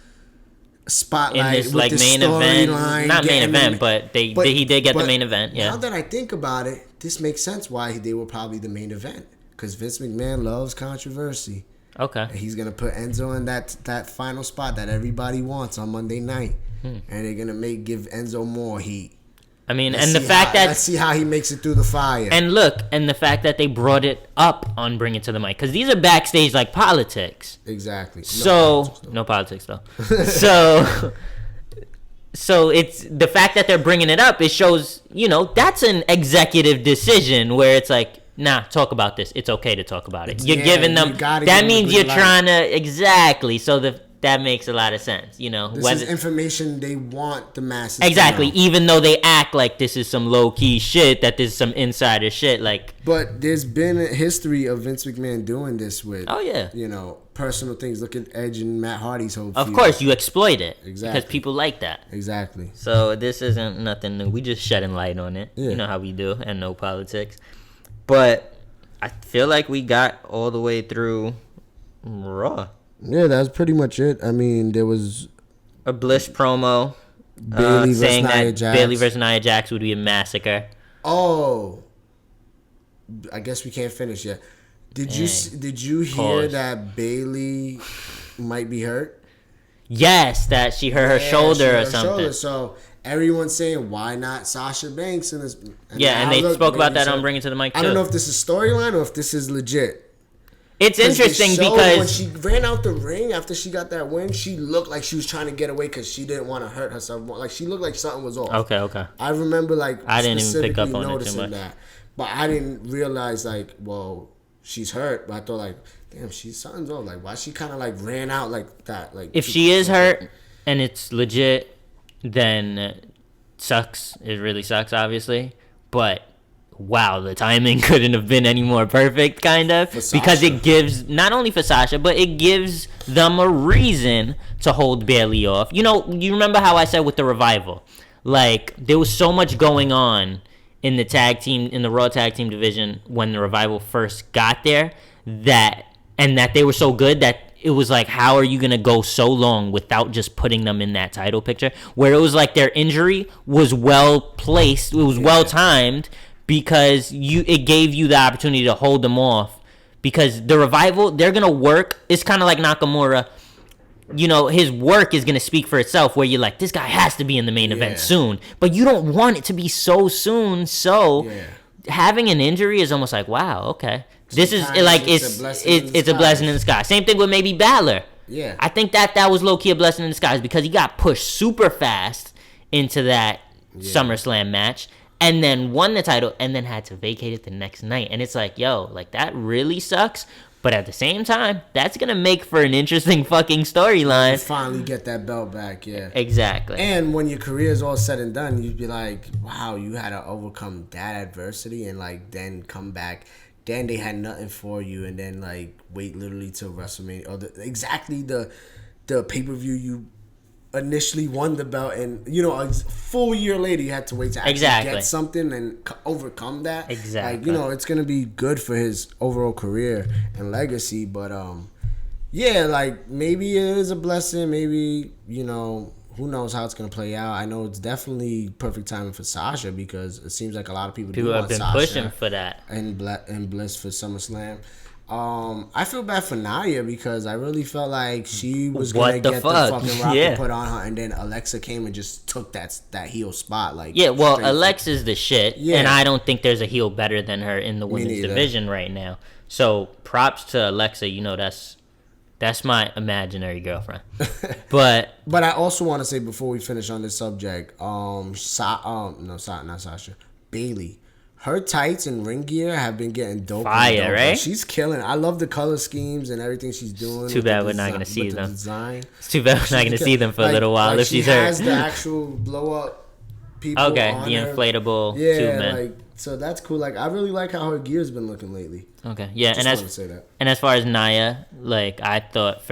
spotlight in this like main event. Not main event, but he did get the main event. Yeah. Now that I think about it, this makes sense why they were probably the main event, because Vince McMahon loves controversy. Okay. And he's gonna put Enzo in that final spot that everybody wants on Monday night, and they're gonna give Enzo more heat. I mean, let's see how he makes it through the fire. And look, and the fact that they brought it up on Bring It to the Mic, because these are backstage like politics. Exactly. No politics though. So it's the fact that they're bringing it up. It shows, that's an executive decision where it's like, nah, talk about this. It's okay to talk about it. You're giving them. That means you're trying to exactly. So that makes a lot of sense, This is information they want the masses exactly, to know. Even though they act like this is some low-key shit, that this is some insider shit, like... But there's been a history of Vince McMahon doing this with... Oh, yeah. Personal things. Look at Edge and Matt Hardy's whole feud. Of course, you exploit it. Exactly. Because people like that. Exactly. So this isn't nothing new. We just shedding light on it. Yeah. You know how we do, and no politics. But I feel like we got all the way through Raw. Yeah, that's pretty much it. I mean, there was a Bliss promo saying that Bayley versus Nia Jax would be a massacre. Oh, I guess we can't finish yet. Did you hear that Bayley might be hurt? Yes, that she hurt her shoulder or something. So everyone's saying, why not Sasha Banks in this? And they spoke about that on Bring It to the Mic too. I don't know if this is storyline or if this is legit. It's interesting because when she ran out the ring after she got that win, she looked like she was trying to get away because she didn't want to hurt herself. Like, she looked like something was off. Okay. I remember I didn't even pick up on it too much. That, but I didn't realize she's hurt. But I thought damn, something's off. Like, why she kind of ran out like that? Like, if she is hurt, and it's legit, then sucks. It really sucks, obviously. But wow, the timing couldn't have been any more perfect, kind of, because it gives not only for Sasha, but it gives them a reason to hold Bayley off. You know, you remember how I said with the Revival, like there was so much going on in the Raw tag team division when the Revival first got there, that they were so good that it was like, how are you going to go so long without just putting them in that title picture? Where it was like their injury was well placed, it was well timed, because it gave you the opportunity to hold them off. Because the Revival, they're going to work. It's kind of like Nakamura. You know, his work is going to speak for itself, where you're like, this guy has to be in the main event soon. But you don't want it to be so soon. So having an injury is almost like, wow, okay. This is like it's a blessing in the sky. Same thing with maybe Balor. Yeah, I think that was low key a blessing in disguise, because he got pushed super fast into that SummerSlam match, and then won the title, and then had to vacate it the next night. And it's like, yo, like that really sucks. But at the same time, that's gonna make for an interesting fucking storyline. You finally get that belt back, yeah. Exactly. And when your career is all said and done, you'd be like, wow, you had to overcome that adversity and like then come back. Then they had nothing for you, and then like wait literally till WrestleMania or the pay-per-view you initially won the belt, and you know a full year later you had to wait to actually get something and overcome that. Exactly. Like, you know, it's gonna be good for his overall career and legacy, but yeah, like maybe it is a blessing. Maybe, you know, who knows how it's going to play out. I know it's definitely perfect timing for Sasha, because it seems like a lot of people do have been Sasha pushing for that. And Bliss for SummerSlam. I feel bad for Nia, because I really felt like she was going to get the fucking rocket put on her, and then Alexa came and just took that heel spot. Like, yeah, well, Alexa's the shit, and I don't think there's a heel better than her in the women's division right now. So props to Alexa. You know, that's my imaginary girlfriend. But I also want to say, before we finish on this subject, not Sasha, Bayley. Her tights and ring gear have been getting dope. Fire, right? She's killing. I love the color schemes and everything she's doing. It's too bad we're not going to see them. It's too bad we're not going to see them for a little while if she's hurt. She has the actual blow up people. Okay, on the her. Inflatable tube man. Like, so that's cool. Like, I really like how her gear's been looking lately. Okay, yeah, Just wanted to say that. And as far as Nia, like I thought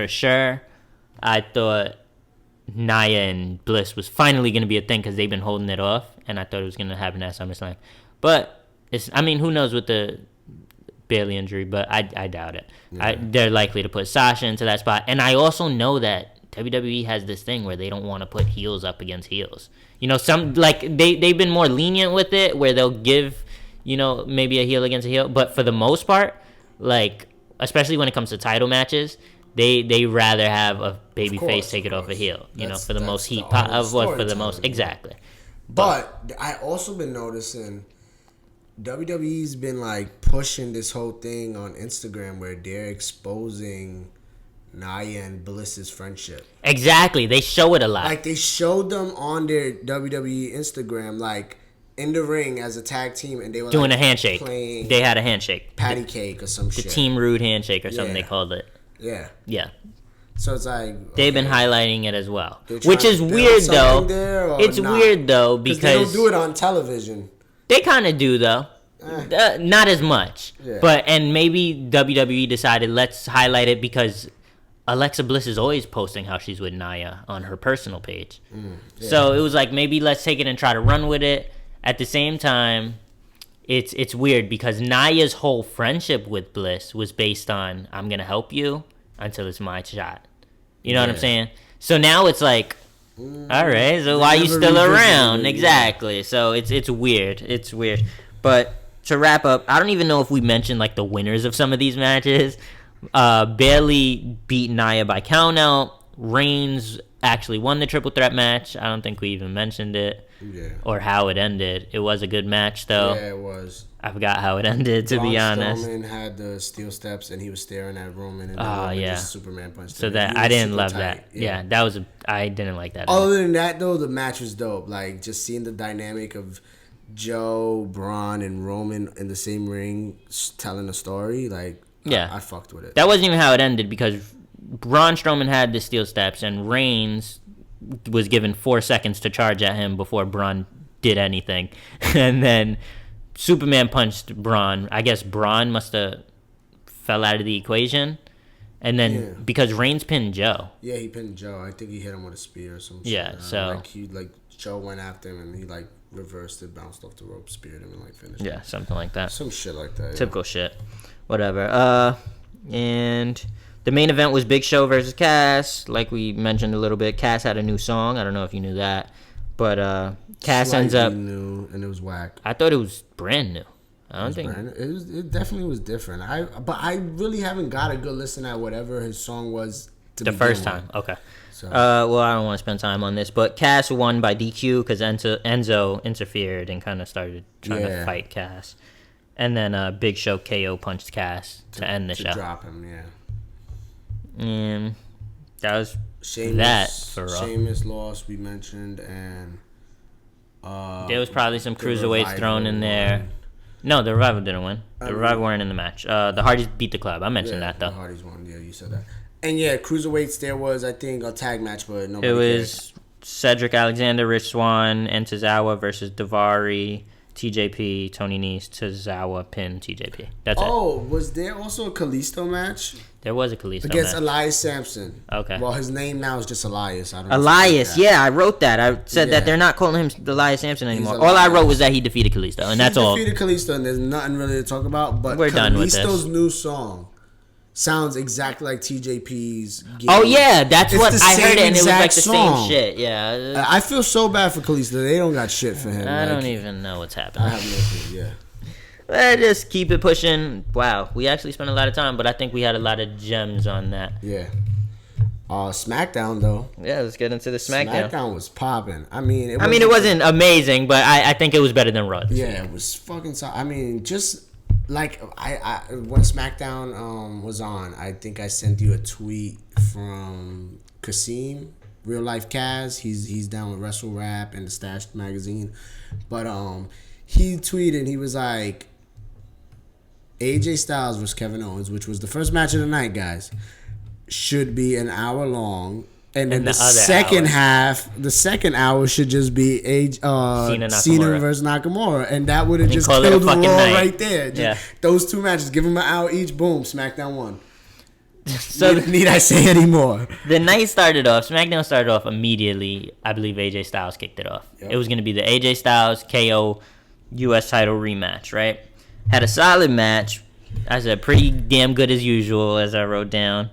Nia and Bliss was finally going to be a thing, because they've been holding it off, and I thought it was going to happen at SummerSlam. But who knows with the Bayley injury, but I doubt it. Yeah. They're likely to put Sasha into that spot. And I also know that WWE has this thing where they don't want to put heels up against heels. You know, some like they've been more lenient with it, where they'll give, you know, maybe a heel against a heel. But for the most part, like especially when it comes to title matches, they rather have a baby face take it off a heel. You know, for the most heat exactly. But I also been noticing WWE's been like pushing this whole thing on Instagram, where they're exposing Nia and Bliss's friendship. Exactly. They show it a lot. Like, they showed them on their WWE Instagram, like in the ring as a tag team, and they were doing a handshake. They had a handshake. Patty cake or some shit. The Team Rude handshake or something they called it. Yeah. Yeah. So it's like they've been highlighting it as well, which is weird though. It's weird though, because they don't do it on television. They kind of do though, not as much. Yeah. But and maybe WWE decided, let's highlight it, because Alexa Bliss is always posting how she's with Nia on her personal page. So it was like, maybe let's take it and try to run with it. At the same time, it's weird, because Nia's whole friendship with Bliss was based on, I'm gonna help you until it's my shot. You know what I'm saying? So now it's like, all right, so why are you still around? Exactly. So it's weird. It's weird. But to wrap up, I don't even know if we mentioned like the winners of some of these matches. Bayley beat Nia by countout. Reigns actually won the triple threat match. I don't think we even mentioned it. Yeah. Or how it ended. It was a good match though. Yeah, it was. I forgot how it ended, to be honest. Strowman had the steel steps, and he was staring at Roman, and Roman just Superman punched him. So that I didn't love that. Yeah, that was I didn't like that. Other than that, though, the match was dope. Like, just seeing the dynamic of Joe, Braun, and Roman in the same ring telling a story. Like, I fucked with it. That wasn't even how it ended, because Braun Strowman had the steel steps, and Reigns was given 4 seconds to charge at him before Braun did anything. And then Superman punched Braun. I guess Braun must have fell out of the equation. And then because Reigns pinned Joe. Yeah, he pinned Joe. I think he hit him with a spear or something. Yeah, so Joe went after him and he reversed it, bounced off the rope, speared him, and finished him. Yeah, something like that. Some shit like that. Typical shit. Whatever. And the main event was Big Show versus Cass. Like we mentioned a little bit, Cass had a new song. I don't know if you knew that, but Cass ends up new, and it was whack. I thought it was brand new. I don't think it definitely was different. But I really haven't got a good listen at whatever his song was the first time. Okay. So. Well, I don't want to spend time on this, but Cass won by DQ because Enzo interfered and kind of started trying to fight Cass, and then Big Show KO punched Cass to end the show. Drop him, yeah. And that was that for Raw. Sheamus lost, we mentioned, and there was probably some cruiserweights thrown in there. No, the Revival didn't win. The Revival weren't in the match. The Hardys beat the Club. I mentioned that though. The Hardys won. Yeah, you said that. And yeah, cruiserweights. There was, I think, a tag match, but nobody. It was Cedric Alexander, Rich Swann, and Tozawa versus Daivari, TJP, Tony Nese, Tozawa pinned TJP. That's it. Oh, was there also a Kalisto match? There was a Kalisto against match. Elias Sampson. Okay. Well, his name now is just Elias. I don't know Elias, yeah, I wrote that. I said that they're not calling him Elias Sampson anymore. All I wrote was that he defeated Kalisto, and that's all. He defeated Kalisto, and there's nothing really to talk about. But we're done with this. Kalisto's new song sounds exactly like TJP's. Oh yeah, that's what I heard, and it was like the same shit. Yeah. I feel so bad for Kalisto. They don't got shit for him. I don't even know what's happening. I have no clue. Yeah. Let's just keep it pushing. Wow, we actually spent a lot of time, but I think we had a lot of gems on that. Yeah. Smackdown though. Yeah, let's get into the Smackdown. Smackdown was popping. I mean, it wasn't amazing, but I think it was better than Raw. Yeah, it was fucking. I mean, just. Like I when SmackDown was on, I think I sent you a tweet from Kasim, Real Life Kaz. He's down with Wrestle Rap and the Stash magazine, but he tweeted, he was like, AJ Styles versus Kevin Owens, which was the first match of the night, guys, should be an hour long. And then the second hour should just be Cena versus Nakamura, and that would have just killed Raw right there. Those two matches, give them an hour each. Boom, SmackDown won. So need I say any more? The night started off. SmackDown started off immediately. I believe AJ Styles kicked it off. Yep. It was going to be the AJ Styles KO U.S. title rematch. Right? Had a solid match. I said pretty damn good as usual, as I wrote down.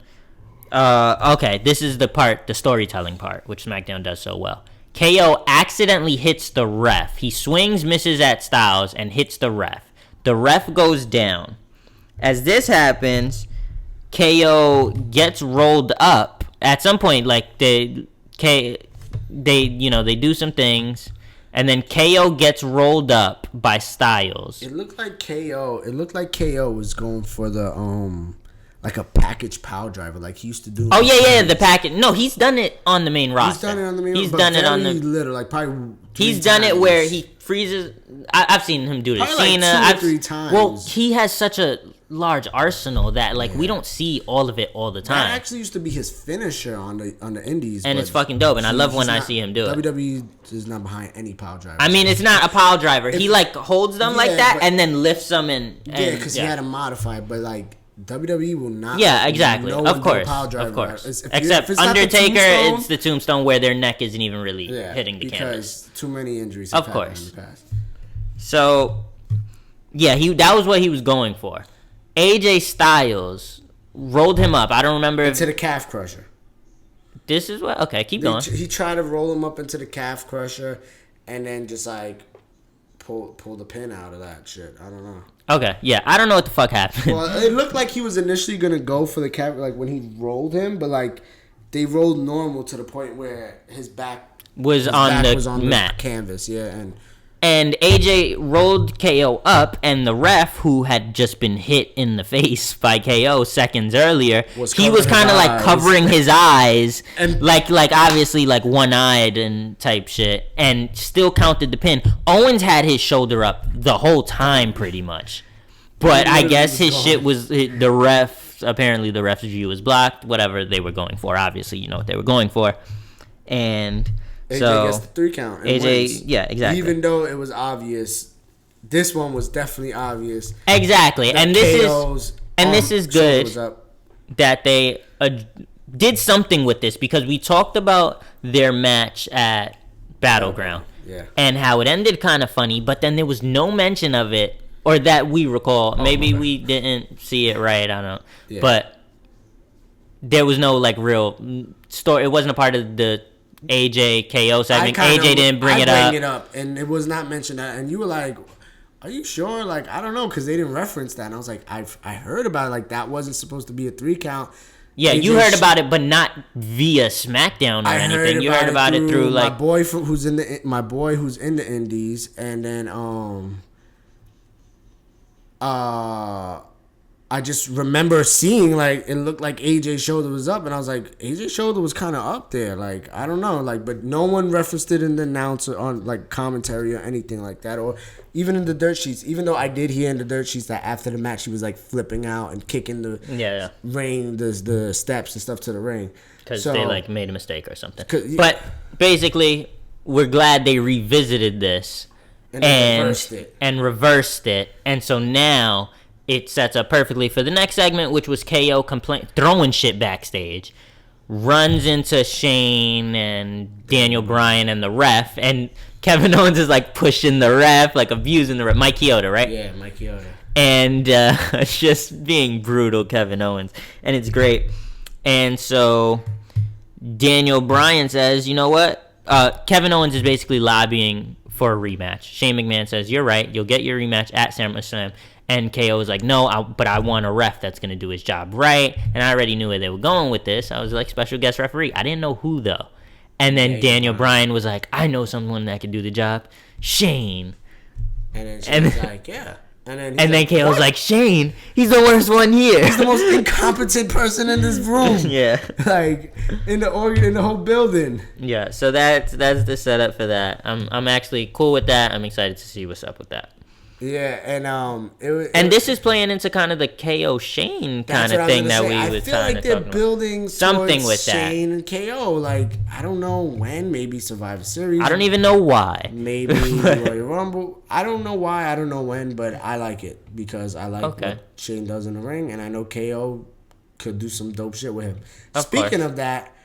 Okay, this is the storytelling part, which SmackDown does so well. KO accidentally hits the ref. He swings, misses at Styles, and hits the ref. The ref goes down. As this happens, KO gets rolled up. At some point, like they do some things, and then KO gets rolled up by Styles. It looked like KO was going for the like a package power driver, like he used to do. Oh yeah, the package. No, he's done it on the main roster. He's done it on the main. He's done it on the little, like probably. He's done it where he freezes. I've seen him do this. Cena, like 2 or 3 times. Well, he has such a large arsenal that we don't see all of it all the time. That actually used to be his finisher on the Indies, and it's fucking dope. And I love when I see him do it. WWE is not behind any power driver. I mean, it's not a power driver. He holds them like that and then lifts them and because he had them modified, but like. WWE will not. Yeah, exactly. Of course. Except Undertaker, it's the tombstone where their neck isn't even really hitting the canvas. Because too many injuries. Of course. In the past. So, yeah, that was what he was going for. AJ Styles rolled him up. I don't remember into the calf crusher. This is what. Okay, keep going. He tried to roll him up into the calf crusher, and then just pull the pin out of that shit. I don't know. Okay, yeah, I don't know what the fuck happened. Well, it looked like he was initially gonna go for the cap, like when he rolled him, but they rolled normal to the point where his back was on the mat canvas, and AJ rolled KO up, and the ref, who had just been hit in the face by KO seconds earlier, he was kind of covering his eyes, and like obviously one-eyed and type shit, and still counted the pin. Owens had his shoulder up the whole time, pretty much, but I guess his shit was the ref. Apparently, the ref's view was blocked. Whatever they were going for, obviously, you know what they were going for. And AJ so gets the 3 count. And AJ, wins. yeah, exactly. Even though it was obvious, this one was definitely obvious. Exactly, and this is good that they did something with this, because we talked about their match at Battleground, and how it ended kind of funny, but then there was no mention of it, or that we recall. Maybe we didn't see it right. I don't know, but there was no like real story. It wasn't a part of the AJ KO segment. AJ didn't bring it up, and it was not mentioned. And you were like, "Are you sure?" Like, I don't know, because they didn't reference that. And I was like, I heard about it. Like, that wasn't supposed to be a 3 count. Yeah, you heard about it, but not via Smackdown or anything. You heard about it through like my boy who's in the Indies, and then I just remember seeing, like, it looked like AJ's shoulder was up, and I was like, AJ's shoulder was kind of up there. Like, I don't know, like, but no one referenced it in the announcer on, like, commentary or anything like that, or even in the dirt sheets. Even though I did hear in the dirt sheets that after the match, he was, like, flipping out and kicking the ring, the steps and stuff to the ring. Because they, like, made a mistake or something. But basically, we're glad they revisited this and reversed it. And so now it sets up perfectly for the next segment, which was KO throwing shit backstage, runs into Shane and Daniel Bryan and the ref, and Kevin Owens is like pushing the ref, like abusing the ref. Mike Chioda, right? Yeah, Mike Chioda. And just being brutal, Kevin Owens, and it's great. And so Daniel Bryan says, you know what? Kevin Owens is basically lobbying for a rematch. Shane McMahon says, you're right, you'll get your rematch at Summerslam. And KO was like, no, but I want a ref that's going to do his job right. And I already knew where they were going with this. I was like, special guest referee. I didn't know who, though. And then Daniel Bryan was like, I know someone that can do the job. Shane. And then Shane was like, yeah. And then KO was like, Shane, he's the worst one here. He's the most incompetent person in this room. Yeah. Like, in the whole building. Yeah, so that's the setup for that. I'm actually cool with that. I'm excited to see what's up with that. Yeah, and this is playing into kind of the KO Shane kind of thing that we were trying to talk about. I feel like they're building something with Shane and KO. Like, I don't know when. Maybe Survivor Series. I don't even know why. Maybe Royal Rumble. I don't know why. I don't know when. But I like it because I like what Shane does in the ring, and I know KO could do some dope shit with him. Speaking of that,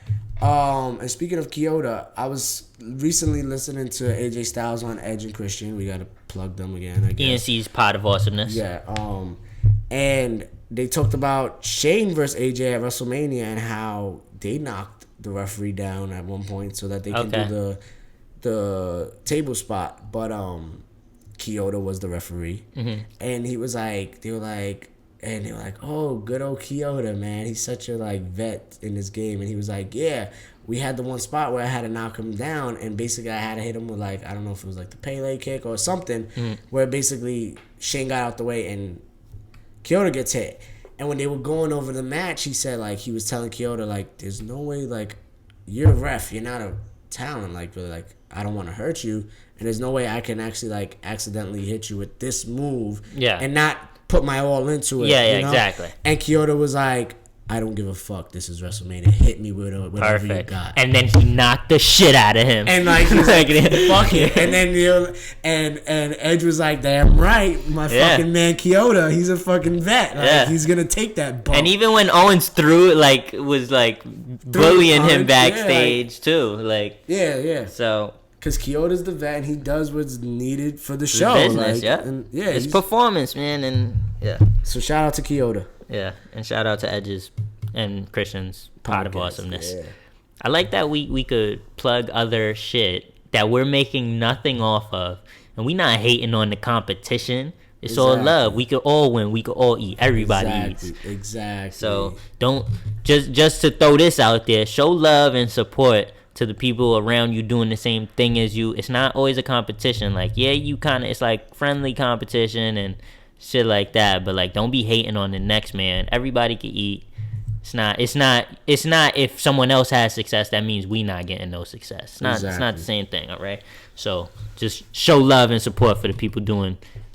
and speaking of Chioda, I was recently listening to AJ Styles on Edge and Christian. We gotta plug them again, I guess. ENC's Pot of Awesomeness. Yeah. And they talked about Shane versus AJ at WrestleMania and how they knocked the referee down at one point so that they can do the table spot. But Chioda was the referee, and he was like, they were like, oh, good old Chioda, man. He's such a like vet in this game. And he was like, yeah, we had the one spot where I had to knock him down, and basically I had to hit him with like, I don't know if it was like the Pele kick or something, where basically Shane got out the way and Chioda gets hit. And when they were going over the match, he said like, he was telling Chioda like, there's no way, like, you're a ref, you're not a talent, like really, like, I don't want to hurt you, and there's no way I can actually like accidentally hit you with this move and not put my all into it. Yeah, you know? Exactly. And Chioda was like, I don't give a fuck. This is WrestleMania. Hit me with whatever you got. And then he knocked the shit out of him. And like he's like, fuck it. And then and Edge was like, damn right, my fucking man Chioda, he's a fucking vet. Like, he's gonna take that bump. And even when Owens was bullying him backstage too, like So. Because Chioda's the vet, and he does what's needed for the show. Business, like, it's performance, man, and So shout out to Chioda. Yeah, and shout out to Edge's and Christian's Pot of Awesomeness. Yeah. I like that we could plug other shit that we're making nothing off of, and we not hating on the competition. It's all love. We could all win. We could all eat. Everybody eats. Exactly. So don't just to throw this out there. Show love and support to the people around you doing the same thing as you. It's not always a competition. Like, yeah, you kind of, it's like friendly competition and shit like that, but like, don't be hating on the next man. Everybody can eat. It's not if someone else has success, that means we not getting no success. It's not the same thing. All right. So just show love and support for the people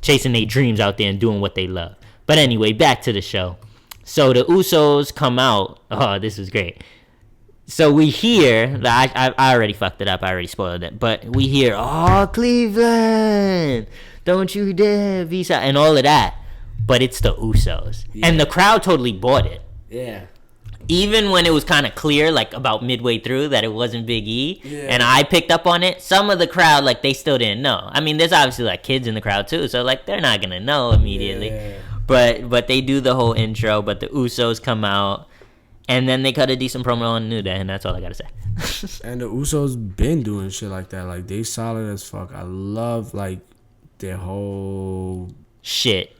chasing their dreams out there and doing what they love. But anyway, back to the show. So the Usos come out. Oh, this is great. So we hear, I already fucked it up. I already spoiled it. But we hear, oh, Cleveland, don't you dare be sad, and all of that. But it's the Usos. Yeah. And the crowd totally bought it. Yeah. Even when it was kind of clear, like about midway through, that it wasn't Big E, and I picked up on it, some of the crowd, like, they still didn't know. I mean, there's obviously, like, kids in the crowd, too, so, like, they're not going to know immediately. Yeah. But they do the whole intro, but the Usos come out, and then they cut a decent promo on New Day, and that's all I got to say. And the Usos been doing shit like that. Like, they solid as fuck. I love, like, their whole... shit.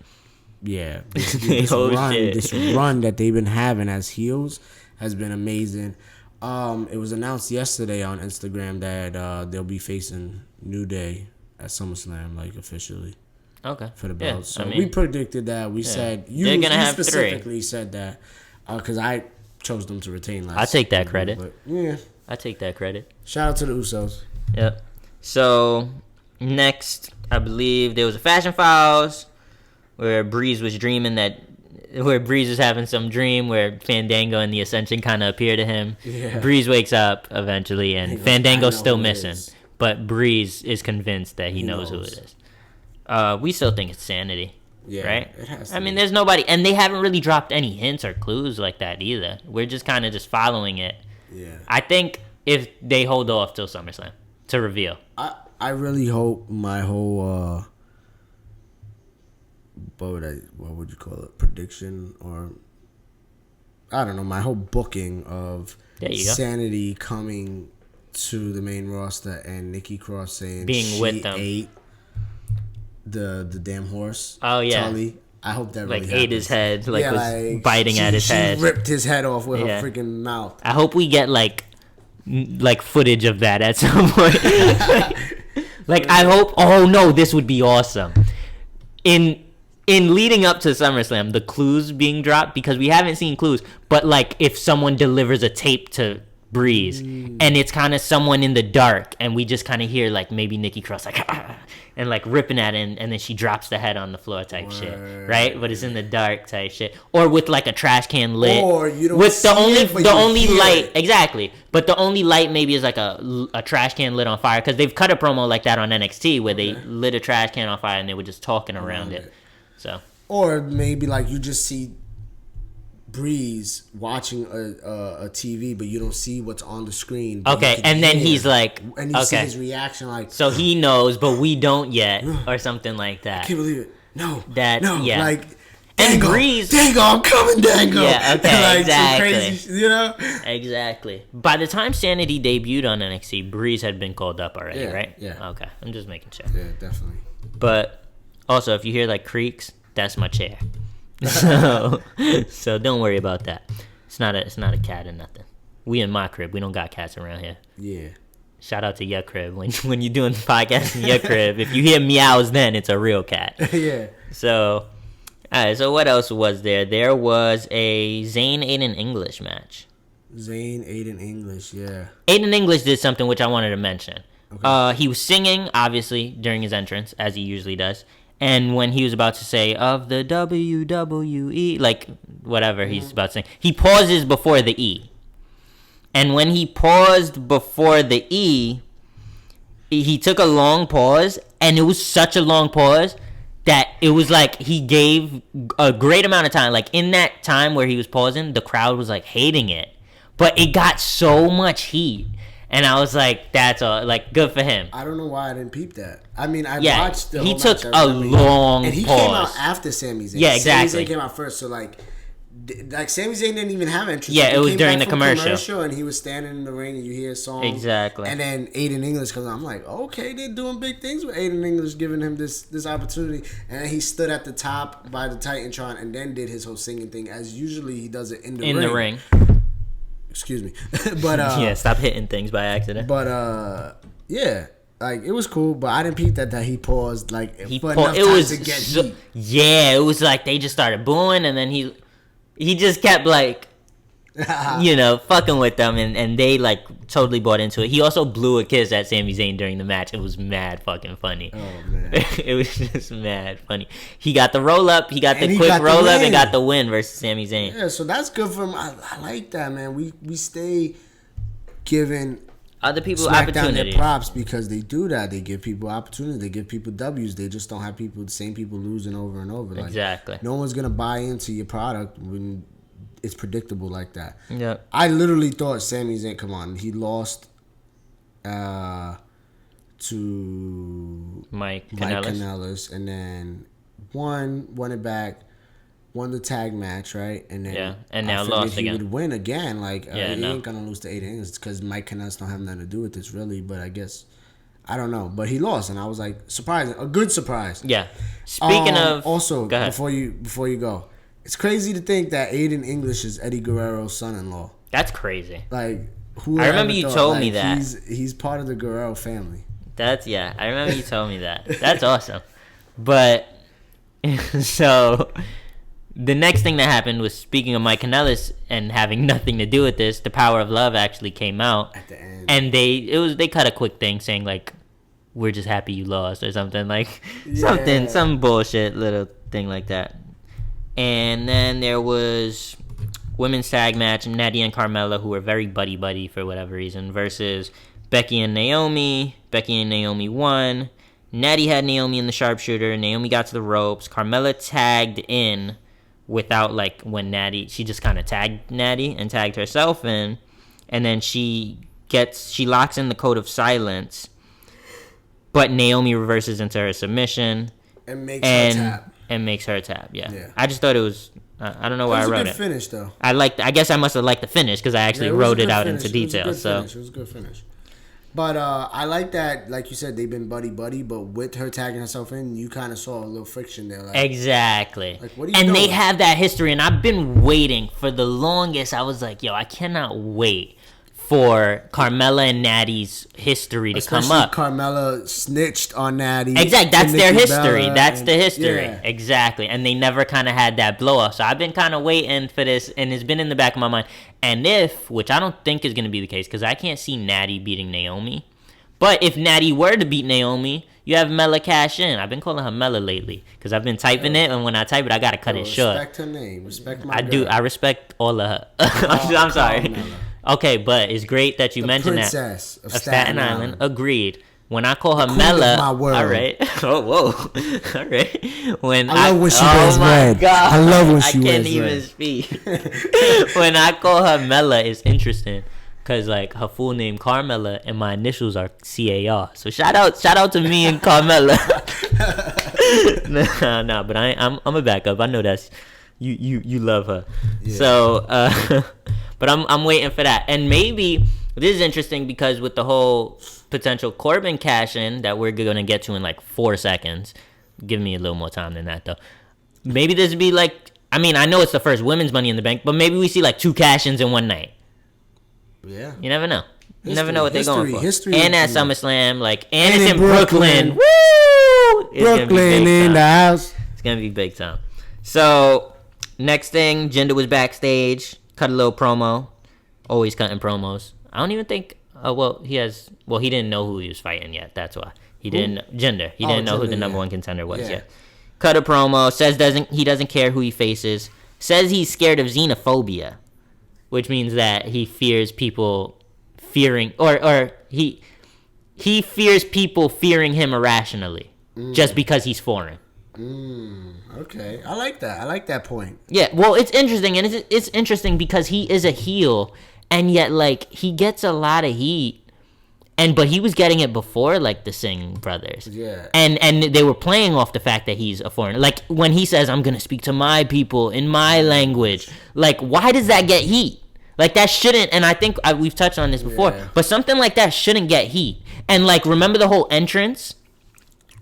Yeah, this run that they've been having as heels has been amazing. It was announced yesterday on Instagram that they'll be facing New Day at SummerSlam, like, officially. Okay. For the belt. So we predicted that. We said you specifically said that because I chose them to retain last. I take that credit. But, yeah, I take that credit. Shout out to the Usos. Yep. So next, I believe there was a Fashion Files. Where Breeze was having some dream where Fandango and the Ascension kind of appear to him. Yeah. Breeze wakes up eventually, and Fandango's still missing. But Breeze is convinced that he knows who it is. We still think it's Sanity. Yeah, right? It has to be. There's nobody, and they haven't really dropped any hints or clues like that either. We're just kind of just following it. Yeah. I think if they hold off till SummerSlam to reveal. I really hope my whole... what would you call it? Prediction, or I don't know, my whole booking of Sanity coming to the main roster and Nikki Cross saying being with them ate the damn horse. Oh yeah. Tully. I hope that like really ate happens. His head, was biting at his head. She ripped his head off with her freaking mouth. I hope we get like footage of that at some point. I hope. Oh no, this would be awesome. In leading up to SummerSlam, the clues being dropped, because we haven't seen clues, but like if someone delivers a tape to Breeze and it's kind of someone in the dark and we just kind of hear like maybe Nikki Cross like and like ripping at it and then she drops the head on the floor type shit, right? But it's in the dark type shit, or with like a trash can lit, or you don't with see the only light exactly, but the only light maybe is like a trash can lit on fire, because they've cut a promo like that on NXT where they lit a trash can on fire and they were just talking around it. So, or maybe like you just see Breeze watching a TV, but you don't see what's on the screen. Okay, and then he's like, and you see his reaction, like, so he knows, but we don't yet, or something like that. I can't believe it. No, like, and Breeze, Dango, I'm coming, Dango. Yeah, okay, like, exactly. Crazy, exactly. By the time Sanity debuted on NXT, Breeze had been called up already, right? Yeah. Okay, I'm just making sure. Yeah, definitely. But also, if you hear like creaks, that's my chair. So don't worry about that. It's not a cat or nothing. We in my crib. We don't got cats around here. Yeah. Shout out to your crib. When you're doing the podcast in your crib, if you hear meows, then it's a real cat. Yeah. So, all right. So what else was there? There was a Zayn Aiden English match. Zayn Aiden English, yeah. Aiden English did something which I wanted to mention. Okay. He was singing, obviously, during his entrance, as he usually does. And when he was about to say, of the WWE, like, whatever he's about to say, he pauses before the E. And when he paused before the E, he took a long pause, and it was such a long pause that it was like he gave a great amount of time. Like, in that time where he was pausing, the crowd was, like, hating it. But it got so much heat. And I was like, that's all, like, good for him. I don't know why I didn't peep that. I mean, I watched the whole match. He took a long pause. And he came out after Sami Zayn. Yeah, exactly. Sami Zayn came out first, so, like Sami Zayn didn't even have entrance. Yeah, it was during the commercial. And he was standing in the ring, and you hear a song. Exactly. And then Aiden English comes out. I'm like, okay, they're doing big things with Aiden English, giving him this opportunity. And then he stood at the top by the Titantron and then did his whole singing thing, as usually he does it in the ring. Excuse me. But yeah, stop hitting things by accident. But yeah, like, it was cool, but I didn't peep that he paused, like, he for enough time to get heat. Yeah, it was like they just started booing, and then he just kept like fucking with them, and they like totally bought into it. He also blew a kiss at Sami Zayn during the match. It was mad fucking funny. Oh man. It was just mad funny. He got the roll up, he got the quick roll up and got the win versus Sami Zayn. Yeah, so that's good for him. I like that, man. We stay giving other people Smackdown opportunity. their props because they do that. They give people opportunity. They give people W's. They just don't have the same people losing over and over. Like, exactly. No one's gonna buy into your product when it's predictable like that. Yeah. I literally thought Sami Zayn. Come on, he lost to Mike Kanellis, and then won it back. Won the tag match, right? And then and now lost he again. Would win again. Like he no. ain't gonna lose to Aiden English because Mike Kanellis don't have nothing to do with this, really. But I guess I don't know. But he lost, and I was like surprised, a good surprise. Yeah. Speaking of, also before you go, it's crazy to think that Aiden English is Eddie Guerrero's son-in-law. That's crazy. Like who? I remember you told me that he's part of the Guerrero family. I remember you told me that. That's awesome. But so. The next thing that happened was, speaking of Mike Kanellis and having nothing to do with this, the Power of Love actually came out at the end, and they cut a quick thing saying like, "We're just happy you lost" or something like some bullshit little thing like that. And then there was women's tag match, Natty and Carmella, who were very buddy for whatever reason, versus Becky and Naomi. Becky and Naomi won. Natty had Naomi in the sharpshooter. Naomi got to the ropes. Carmella tagged in. Without, like, when Natty, she just kind of tagged Natty and tagged herself in, and then she locks in the code of silence, but Naomi reverses into her submission and makes her tap. Yeah. I just thought it was, I don't know why I wrote it. It was a good finish, though. I guess I must have liked the finish because I actually wrote it out into detail. It was a good finish. But I like that, like you said, they've been buddy, but with her tagging herself in, you kind of saw a little friction there. Like, exactly. Like, what are you doing? They have that history, and I've been waiting for the longest. I was like, yo, I cannot wait for Carmella and Natty's history to come up. Carmella snitched on Natty. Exactly. That's their history. That's the history. Yeah. Exactly. And they never kind of had that blow up. So I've been kind of waiting for this, and it's been in the back of my mind. And which I don't think is going to be the case, because I can't see Natty beating Naomi. But if Natty were to beat Naomi, you have Mella cash in. I've been calling her Mella lately, because I've been typing it, and when I type it, I got to cut it short. Respect her name. Respect my girl. Do. I respect all of her. I'm sorry. Okay, but it's great that you mentioned that. Princess of Staten Island. Agreed. When I call her Mella, my world. All right. Oh, whoa. All right. I love when she wears red. God. I love when she wears red. I can't even speak. When I call her Mella, it's interesting because like her full name Carmella and my initials are CAR. So shout out to me and Carmella. No, but I'm a backup. I know that's you love her. Yeah. So but I'm waiting for that. And maybe this is interesting because with the whole potential Corbin cash-in that we're going to get to in like 4 seconds. Give me a little more time than that, though. Maybe this would be like... I mean, I know it's the first women's Money in the Bank, but maybe we see like 2 cash-ins in one night. Yeah. You never know. You never know what they're going for. History. And at SummerSlam, like... And it's in Brooklyn. Woo! It's Brooklyn in the house. It's going to be big time. So, next thing, Jinder was backstage. Cut a little promo. Always cutting promos. I don't even think... he didn't know who he was fighting yet. That's why. Jinder. He didn't know who the number one contender was yet. Cut a promo. Says he doesn't care who he faces. Says he's scared of xenophobia, which means that he fears people fearing, or he fears people fearing him irrationally just because he's foreign. Okay. I like that. I like that point. Yeah. Well, it's interesting, and it's interesting because he is a heel. And yet, like, he gets a lot of heat, but he was getting it before, like, the Singh brothers. Yeah. And they were playing off the fact that he's a foreigner. Like, when he says, I'm going to speak to my people in my language, like, why does that get heat? Like, that shouldn't, and I think we've touched on this before, but something like that shouldn't get heat. And, like, remember the whole entrance?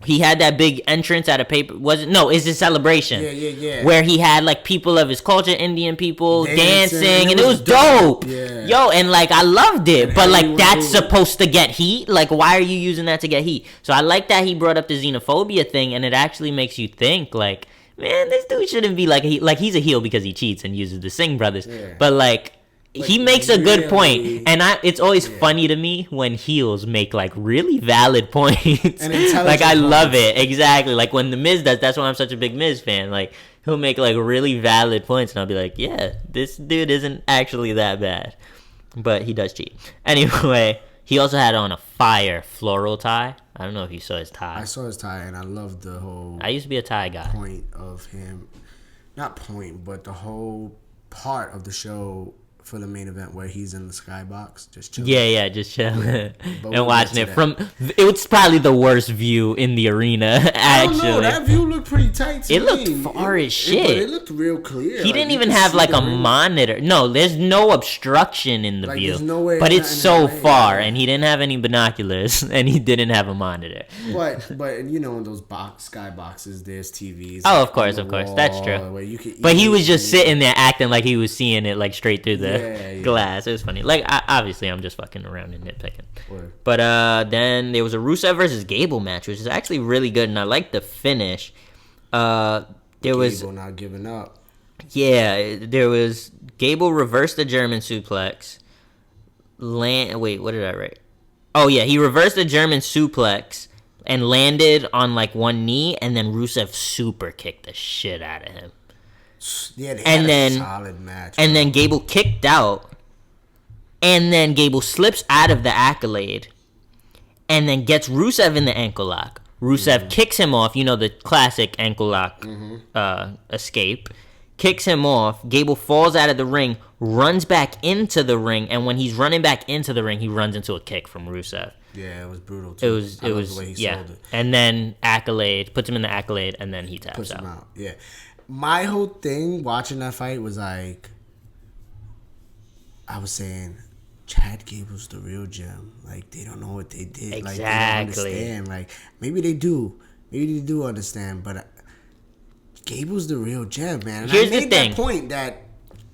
He had that big entrance at a paper. It's a celebration. Yeah. Where he had like people of his culture, Indian people, dancing and it was dope. Yeah. Yo, and like I loved it, but like that's supposed to get heat. Like, why are you using that to get heat? So I like that he brought up the xenophobia thing, and it actually makes you think like, man, this dude shouldn't be like he's a heel because he cheats and uses the Singh brothers, but like. He makes a good point, and it's always funny to me when heels make like really valid points. Like I love it, exactly. Like when the Miz does, that's why I'm such a big Miz fan. Like he'll make like really valid points, and I'll be like, yeah, this dude isn't actually that bad. but he does cheat. Anyway, he also had on a fire floral tie. I don't know if you saw his tie. I saw his tie, and I loved the whole. I used to be a tie guy. Point of him, not point, but the whole part of the show for the main event where he's in the skybox just chilling. Yeah, just chilling But and watching it from. It was probably the worst view in the arena. Actually, I don't know, that view looked pretty tight to it me. looked far as shit. But it looked real clear. He didn't even have like a monitor. No, there's no obstruction in the view. No way, but it's so far, and he didn't have any binoculars, and he didn't have a monitor. But in those sky boxes, there's TVs. Oh, of course, that's true. But he was just sitting there acting like he was seeing it like straight through the glass. It was funny. Like obviously, I'm just fucking around and nitpicking. Word. But then there was a Rusev versus Gable match, which is actually really good, and I like the finish. Gable not giving up. Yeah, there was Gable reversed the German suplex. Wait, what did I write? Oh yeah, he reversed the German suplex and landed on like one knee, and then Rusev super kicked the shit out of him. Yeah, they had a solid match. And then Gable kicked out, and then Gable slips out of the accolade, and then gets Rusev in the ankle lock. Rusev kicks him off, the classic ankle lock escape. Kicks him off. Gable falls out of the ring, runs back into the ring, and when he's running back into the ring, he runs into a kick from Rusev. Yeah, it was brutal too. It was the way he sold it. And then accolade, puts him in the accolade, and then he taps puts him out. Yeah. My whole thing watching that fight was like, I was saying, Chad Gable's the real gem. Like, they don't know what they did. Exactly. Like, they don't understand. Like, maybe they do. Maybe they do understand. But Gable's the real gem, man. And Here's I made the thing. that point that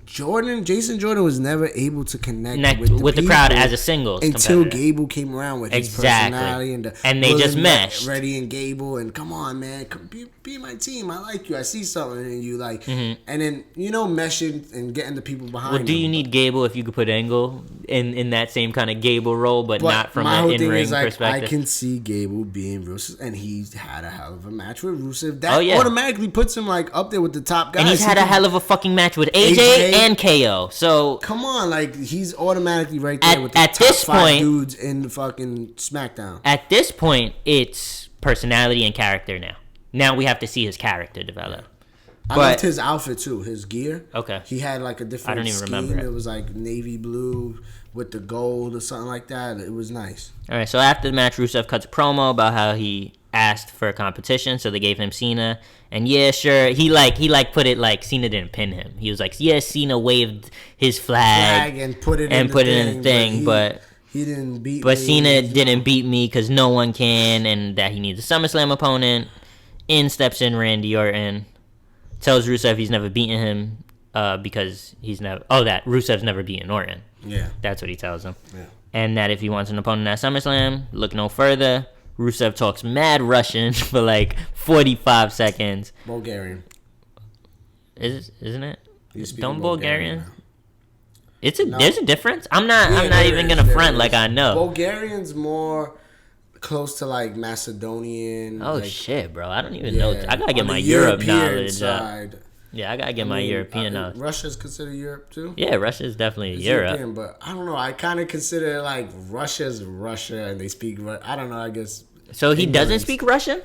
Jason Jordan was never able to connect with the crowd as a singles until competitor. Gable came around with his personality and they just meshed. Reddy and Gable and come on, man, come be my team. I like you. I see something in you, like, and then meshing and getting the people behind. Well, do you need Gable if you could put Angle in that same kind of Gable role, but not from an in-ring perspective? I can see Gable being Rusev, and he's had a hell of a match with Rusev. That automatically puts him like up there with the top guys. And he's had a hell of a fucking match with AJ and KO. So come on, like, he's automatically right there with the top five dudes in the fucking SmackDown. At this point, it's personality and character now. Now we have to see his character develop. I loved his outfit too, his gear. Okay. He had like a different I don't even scheme. remember It was like navy blue with the gold or something like that. It was nice. All right, so after the match, Rusev cuts a promo about how he asked for a competition, so they gave him Cena. And yeah, sure, he put it like Cena didn't pin him. He was like, yeah, Cena waved his flag and put it in the thing, but he didn't beat me. But Cena didn't beat me because no one can, and that he needs a SummerSlam opponent. In steps in Randy Orton, tells Rusev he's never beaten him because that Rusev's never beaten Orton. Yeah. That's what he tells him. Yeah. And that if he wants an opponent at SummerSlam, look no further. Rusev talks mad Russian for like 45 seconds. Bulgarian. Isn't it? Don't Bulgarian. There's a difference. I'm not even gonna front like I know. Bulgarian's more close to like Macedonian. Oh shit, bro! I don't even know. I gotta get my Europe knowledge up. Yeah, I gotta get my European knowledge. Russia's considered Europe too. Yeah, Russia's definitely Europe. European, but I don't know. I kind of consider like Russia's Russia, and they speak. I don't know. I guess. So he doesn't speak Russian.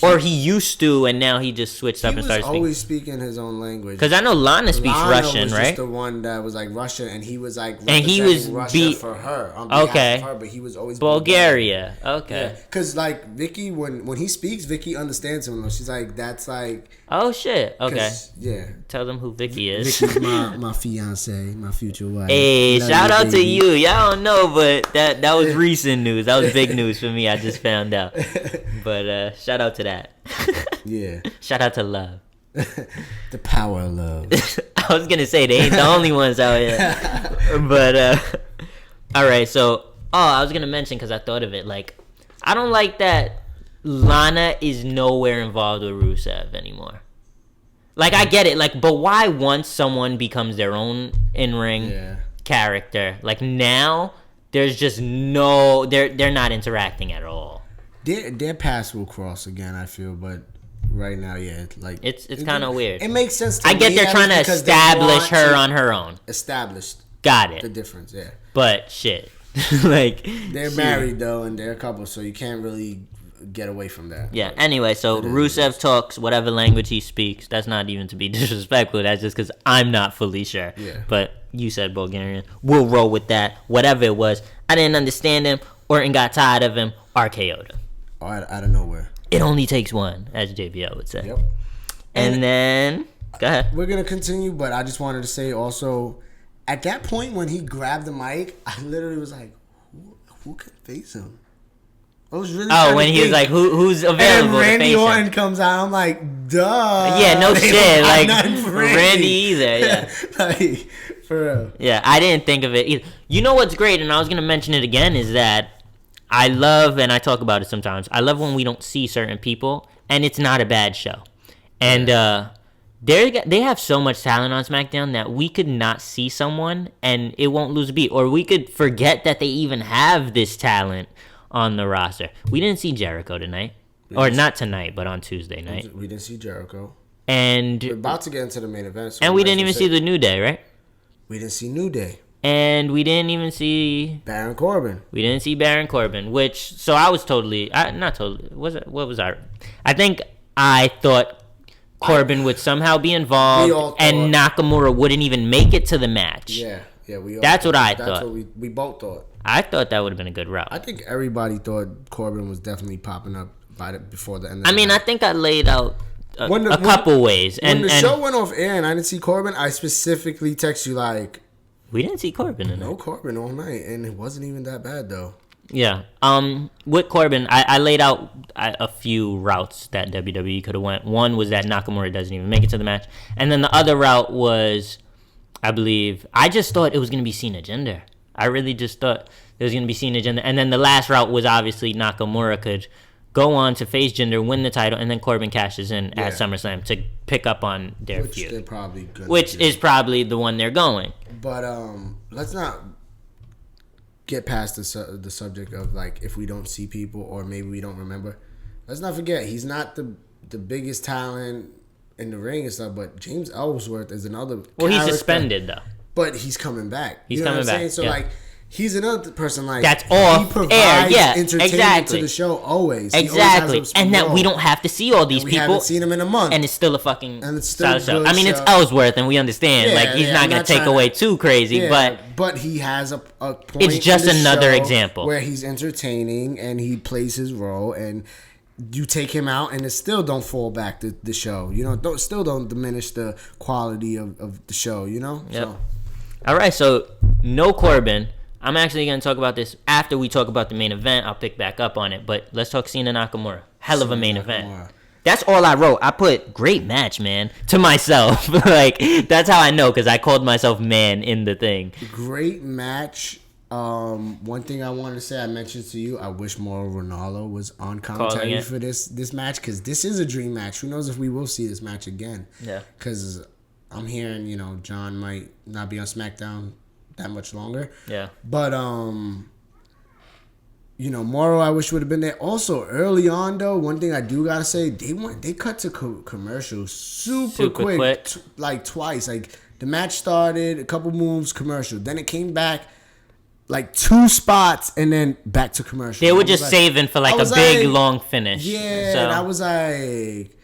Or he used to, and now he just switched up and started speaking. He was always speaking his own language. Because I know Lana speaks Russian, was right? Just the one that was like Russian, and he was like Russia for her on behalf of her, but he was always Bulgaria. Okay. Because like Vicky, when he speaks, Vicky understands him. She's like, that's like. Oh shit! Okay. Yeah. Tell them who Vicky is. Vicky's my fiance, my future wife. Hey, shout out to you. Y'all don't know, but that was recent news. That was big news for me. I just found out. But shout out to that. Yeah. Shout out to love. The power of love. I was gonna say they ain't the only ones out here. But all right. So I was gonna mention because I thought of it. Like, I don't like that Lana is nowhere involved with Rusev anymore. Like, I get it. Like, but why once someone becomes their own in-ring character? Like now, there's just no. They're not interacting at all. Their paths will cross again, I feel, but right now, it's kind of weird. It makes sense. I get they're trying to establish her on her own. Established. Got it. The difference, yeah. But shit. Like they're married though, and they're a couple, so you can't really get away from that. Yeah. Anyway, so Rusev talks whatever language he speaks. That's not even to be disrespectful. That's just because I'm not fully sure. Yeah. But you said Bulgarian. We'll roll with that. Whatever it was, I didn't understand him. Orton got tired of him. RKO'd him. Oh, out of nowhere. It only takes one, as JBL would say. Yep. And then go ahead. We're gonna continue, but I just wanted to say also, at that point when he grabbed the mic, I literally was like, who can face him? I was really when he was like, who's available? And Randy to face Orton him? comes out. I'm like, duh. Yeah, no They shit. don't Like have nothing for Randy either. Yeah. Like, for real. Yeah, I didn't think of it either. You know what's great, and I was gonna mention it again, is that I love, and I talk about it sometimes, I love when we don't see certain people, and it's not a bad show. And they have so much talent on SmackDown that we could not see someone, and it won't lose a beat. Or we could forget that they even have this talent on the roster. We didn't see Jericho tonight. Or not tonight, but on Tuesday night. We didn't see Jericho. And we're about to get into the main event. And we didn't even see the New Day, right? We didn't see New Day. And we didn't even see Baron Corbin. We didn't see Baron Corbin, which, so I was totally, not totally, what was I? I think I thought Corbin would somehow be involved and Nakamura wouldn't even make it to the match. Yeah, That's what I thought. That's what we both thought. I thought that would have been a good route. I think everybody thought Corbin was definitely popping up before the end of the match. I think I laid out a couple ways. When the show went off air and I didn't see Corbin, I specifically text you like, we didn't see Corbin tonight. No Corbin all night, and it wasn't even that bad though. Yeah. With Corbin, I laid out a few routes that WWE could have went. One was that Nakamura doesn't even make it to the match, and then the other route was, I just thought it was going to be Cena Jinder. I really just thought it was going to be Cena Jinder, and then the last route was obviously Nakamura could go on to face Jinder, win the title, and then Corbin cashes in at SummerSlam to pick up on their feud. They're probably gonna which is probably the one they're going. But let's not get past the subject of like if we don't see people or maybe we don't remember. Let's not forget he's not the biggest talent in the ring and stuff, but James Ellsworth is another. Well, he's suspended though. But he's coming back. He's coming back. So like. He's another person like that's off he provides air, yeah, entertainment exactly. to the show always. Exactly, and that we don't have to see all these people. We haven't seen him in a month, and it's still a fucking and it's still show. I mean, it's Ellsworth, and we understand. Like he's not gonna take away too crazy, but he has a point. It's just another example where he's entertaining and he plays his role, and you take him out, and it still don't fall back to the show. You know, still don't diminish the quality of the show. You know. Yep. So. All right, so no Corbin. I'm actually going to talk about this after we talk about the main event. I'll pick back up on it. But let's talk Cena Nakamura. Hell of a main event. That's all I wrote. I put great match, man, to myself. Like, that's how I know, because I called myself man in the thing. Great match. One thing I wanted to say, I mentioned to you, I wish more Ronaldo was on commentary for this match, because this is a dream match. Who knows if we will see this match again. Yeah. Because I'm hearing, John might not be on SmackDown that much longer. Yeah. But Morrow I wish would have been there. Also early on though, one thing I do gotta say, they cut to commercial super quick. Like twice. Like the match started, a couple moves, commercial. Then it came back like 2 spots and then back to commercial. They were just saving for like a big long finish. Yeah, and I was like,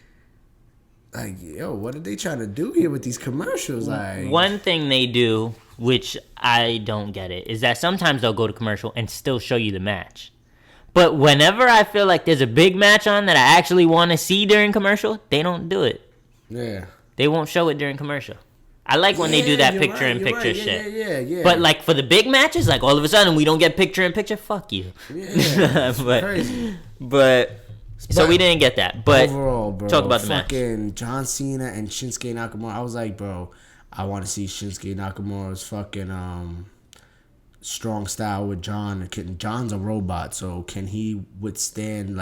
yo, what are they trying to do here with these commercials? Like, one thing they do, which I don't get it, is that sometimes they'll go to commercial and still show you the match. But whenever I feel like there's a big match on that I actually want to see during commercial, they don't do it. Yeah. They won't show it during commercial. I like when they do that picture-in-picture shit. Yeah. But like for the big matches, like all of a sudden we don't get picture-in-picture, fuck you. Yeah. Crazy. But so we didn't get that. But overall, bro, talk about the match. Fucking John Cena and Shinsuke Nakamura. I was like, bro, I want to see Shinsuke Nakamura's fucking strong style with John. John's a robot, so can he withstand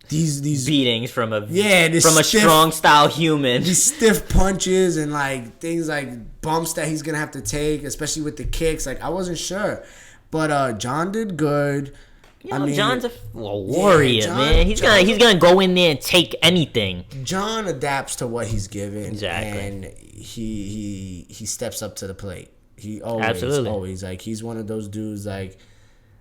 these beatings from a stiff, strong style human? These stiff punches and like things like bumps that he's gonna have to take, especially with the kicks. Like I wasn't sure, but John did good. John's a warrior, man. He's gonna go in there and take anything. John adapts to what he's given, exactly, and he steps up to the plate. He always like he's one of those dudes like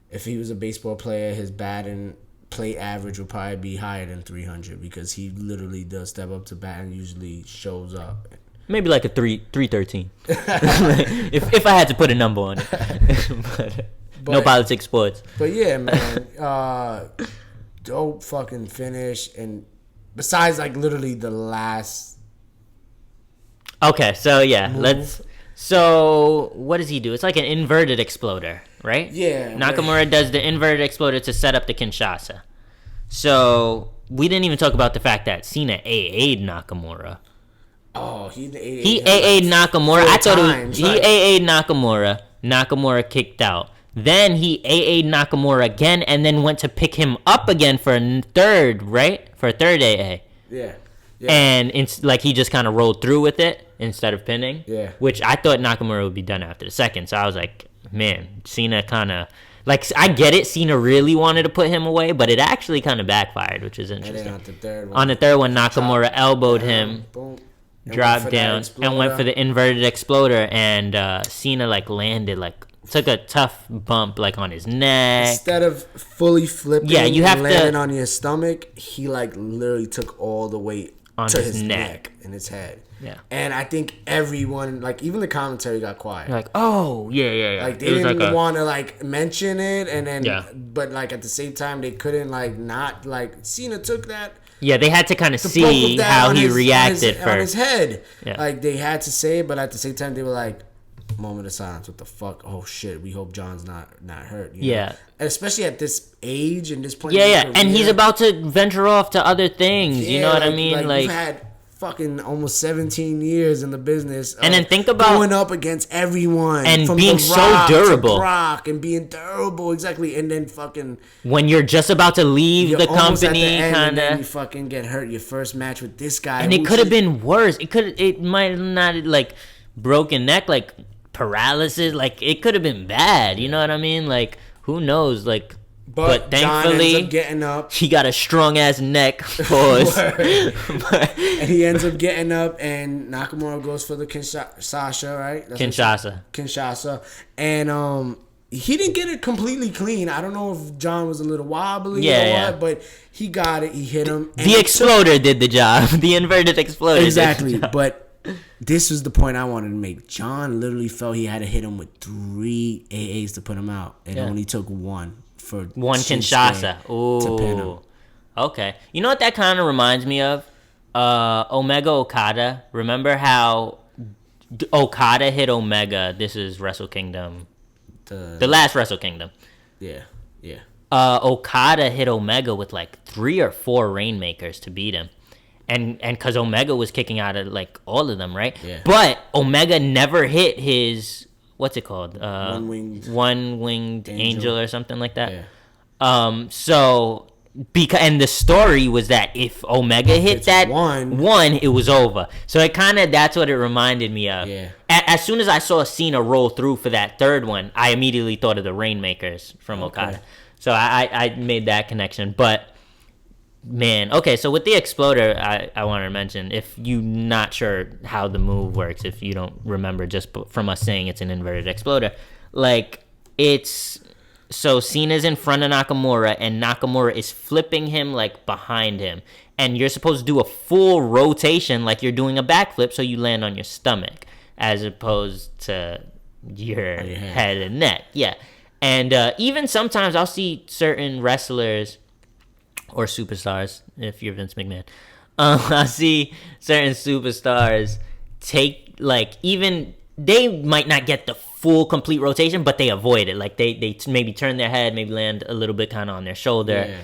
if he was a baseball player, his bat and plate average would probably be higher than 300 because he literally does step up to bat and usually shows up. Maybe like a 313. if I had to put a number on it. but no politics sports. But yeah, man. Dope fucking finish. And besides like literally the last. Okay, so yeah, move. So what does he do? It's like an inverted exploder, right? Yeah. Nakamura does the inverted exploder to set up the Kinshasa. So we didn't even talk about the fact that Cena AA'd Nakamura. Oh, he AA'd Nakamura. I thought times, he AA'd Nakamura. Nakamura kicked out. Then he AA'd Nakamura again and then went to pick him up again for a third, right? For a third AA. Yeah. And it's like he just kind of rolled through with it instead of pinning. Yeah. Which I thought Nakamura would be done after the second. So I was like, man, Cena kind of... Like, I get it. Cena really wanted to put him away, but it actually kind of backfired, which is interesting. And then on the third one, Nakamura elbowed him, boom, dropped down, and went for the inverted exploder. And Cena, like, landed, like... Took a tough bump like on his neck. Instead of fully flipping, you have and landing on your stomach. He like literally took all the weight on to his neck and his head. Yeah, and I think everyone, like even the commentary, got quiet. You're like, oh yeah. Like they didn't want to like mention it, and then but like at the same time they couldn't like not like Cena took that. Yeah, they had to kind of see how he reacted first on his head. Yeah. Like they had to say it, but at the same time they were like. Moment of silence. What the fuck? Oh shit! We hope John's not hurt. You know? And especially at this age and this point. Yeah. And he's about to venture off to other things. You know what I mean? Like you've had fucking almost 17 years in the business, and then think about going up against everyone and from being so durable, Brock and being durable, exactly. And then fucking when you're just about to leave the company, kind of you fucking get hurt. Your first match with this guy, and it could have been worse. It might not like broken neck, like. Paralysis, like it could have been bad, you know what I mean? Like who knows? Like, but thankfully, John ends up getting up. He got a strong ass neck. Pause. And he ends up getting up, and Nakamura goes for the Kinshasa, right? Kinshasa, and he didn't get it completely clean. I don't know if John was a little wobbly or what, but he got it. He hit him. The exploder did the job. The inverted exploder. Exactly, but. This was the point I wanted to make. John literally felt he had to hit him with 3 AAs to put him out. It only took one for one Kinshasa. To pin him. Okay. You know what that kind of reminds me of? Omega Okada. Remember how Okada hit Omega? This is Wrestle Kingdom. The last Wrestle Kingdom. Yeah. Okada hit Omega with like 3 or 4 Rainmakers to beat him. And because Omega was kicking out of like all of them, right? Yeah. But Omega never hit his what's it called? One-winged angel or something like that. Yeah. So and the story was that if Omega hit that one, it was over. So it kind of that's what it reminded me of. Yeah. As soon as I saw Cena roll through for that third one, I immediately thought of the Rainmakers from Okada. So I made that connection, but. Man, okay, so with the exploder, I want to mention, if you're not sure how the move works, if you don't remember just from us saying it's an inverted exploder, like, it's, so Cena's in front of Nakamura, and Nakamura is flipping him, like, behind him, and you're supposed to do a full rotation like you're doing a backflip, so you land on your stomach, as opposed to your head and neck, and even sometimes I'll see certain wrestlers... or superstars, if you're Vince McMahon. I see certain superstars take, like, even, they might not get the full, complete rotation, but they avoid it. Like, they maybe turn their head, maybe land a little bit kind of on their shoulder. Yeah.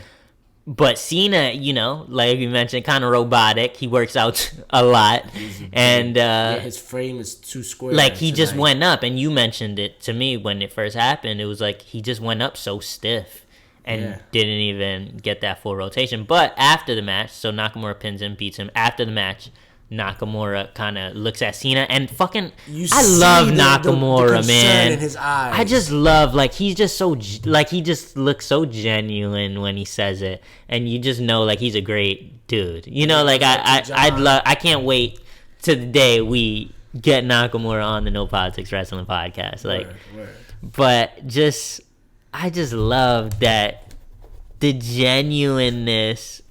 But Cena, you know, like you mentioned, kind of robotic. He works out a lot. And his frame is too square. Like, he just went up, and you mentioned it to me when it first happened. It was like, he just went up so stiff. And didn't even get that full rotation. But after the match, so Nakamura pins him, beats him. After the match, Nakamura kind of looks at Cena and fucking... I love Nakamura, the man. In his eyes. I just love, like, he's just so... Like, he just looks so genuine when he says it. And you just know, like, he's a great dude. You know, like, I can't wait to the day we get Nakamura on the No Politics Wrestling podcast. Like, word. But I just love that the genuineness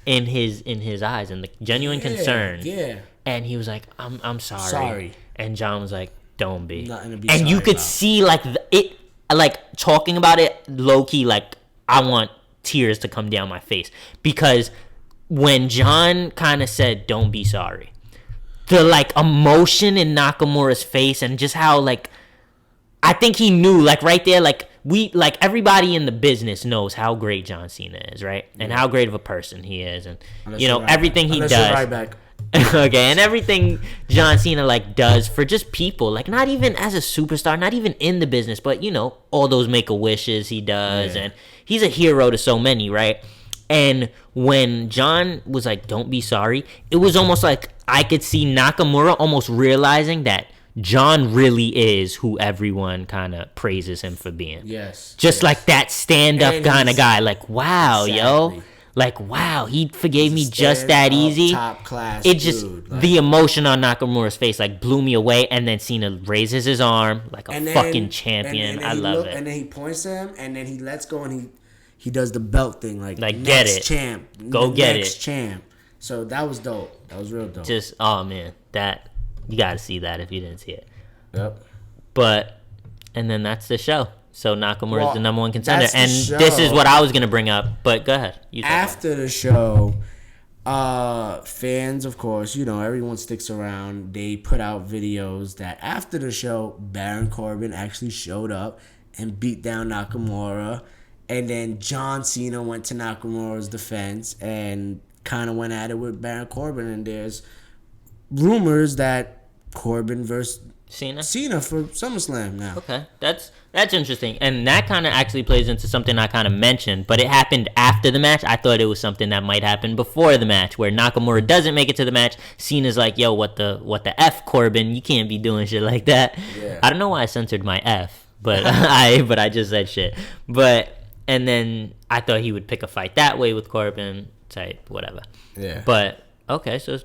in his eyes and the genuine concern. Yeah. And he was like, I'm sorry. Sorry. And John was like, don't be. Nothing to be and sorry you could about. see like it, like talking about it low key, like I want tears to come down my face, because when John kind of said, don't be sorry, the like emotion in Nakamura's face and just how like, I think he knew, like right there, like everybody in the business knows how great John Cena is, right? And how great of a person he is, and everything he does. Right back. Okay, and everything John Cena like does for just people, like not even as a superstar, not even in the business, but all those Make-A-Wishes he does, and he's a hero to so many, right? And when John was like, don't be sorry, it was almost like I could see Nakamura almost realizing that John really is who everyone kind of praises him for being. Yes. Just like that stand-up kind of guy. Like, wow, exactly. yo. Like, wow, he forgave me just that easy. Top class it just, dude. Like, the emotion on Nakamura's face, like, blew me away. And then Cena raises his arm like a fucking champion. And I love it. And then he points to him, and then he lets go, and he does the belt thing. Like get it. Champ. Go get next it. champ. So that was dope. That was real dope. Just, oh, man. You got to see that if you didn't see it. Yep. And then that's the show. So Nakamura is the number one contender. And show. This is what I was going to bring up. But go ahead. After the show, fans, of course, everyone sticks around. They put out videos that after the show, Baron Corbin actually showed up and beat down Nakamura. And then John Cena went to Nakamura's defense and kind of went at it with Baron Corbin. And there's rumors that Corbin versus Cena for SummerSlam now. Okay, that's interesting, and that kind of actually plays into something I kind of mentioned, but it happened after the match. I thought it was something that might happen before the match, where Nakamura doesn't make it to the match. Cena's like, "Yo, what the f, Corbin? You can't be doing shit like that." Yeah. I don't know why I censored my f, but I just said shit. And then I thought he would pick a fight that way with Corbin, type whatever. Yeah. But okay, so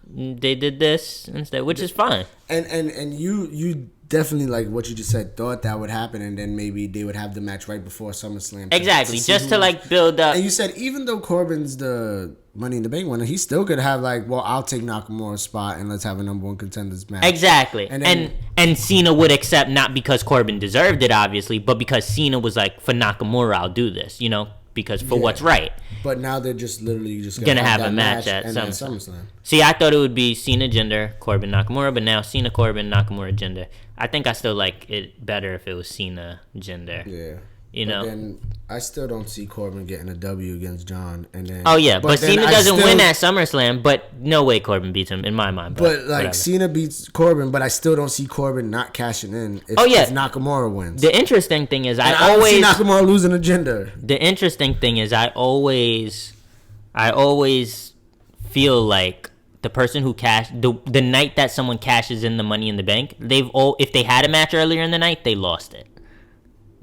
they did this instead, which is fine. And you definitely, like what you just said, thought that would happen, and then maybe they would have the match right before SummerSlam. Exactly, just to like build up. And you said even though Corbin's the Money in the Bank winner, he still could have like, well, I'll take Nakamura's spot and let's have a number one contenders match. Exactly, and Cena would accept, not because Corbin deserved it, obviously, but because Cena was like, for Nakamura, I'll do this, because for what's right. But now they're just literally just gonna have a match at SummerSlam. See, I thought it would be Cena Jinder, Corbin Nakamura, but now Cena Corbin Nakamura Jinder. I think I still like it better if it was Cena Jinder. Yeah. But then I still don't see Corbin getting a W against John, and then. Oh yeah, but Cena doesn't win at SummerSlam. But no way Corbin beats him in my mind. But like whatever. Cena beats Corbin, but I still don't see Corbin not cashing in. If Nakamura wins. The interesting thing is, I always see Nakamura losing a Jinder. The interesting thing is, I always feel like the person who the night that someone cashes in the Money in the Bank, if they had a match earlier in the night, they lost it.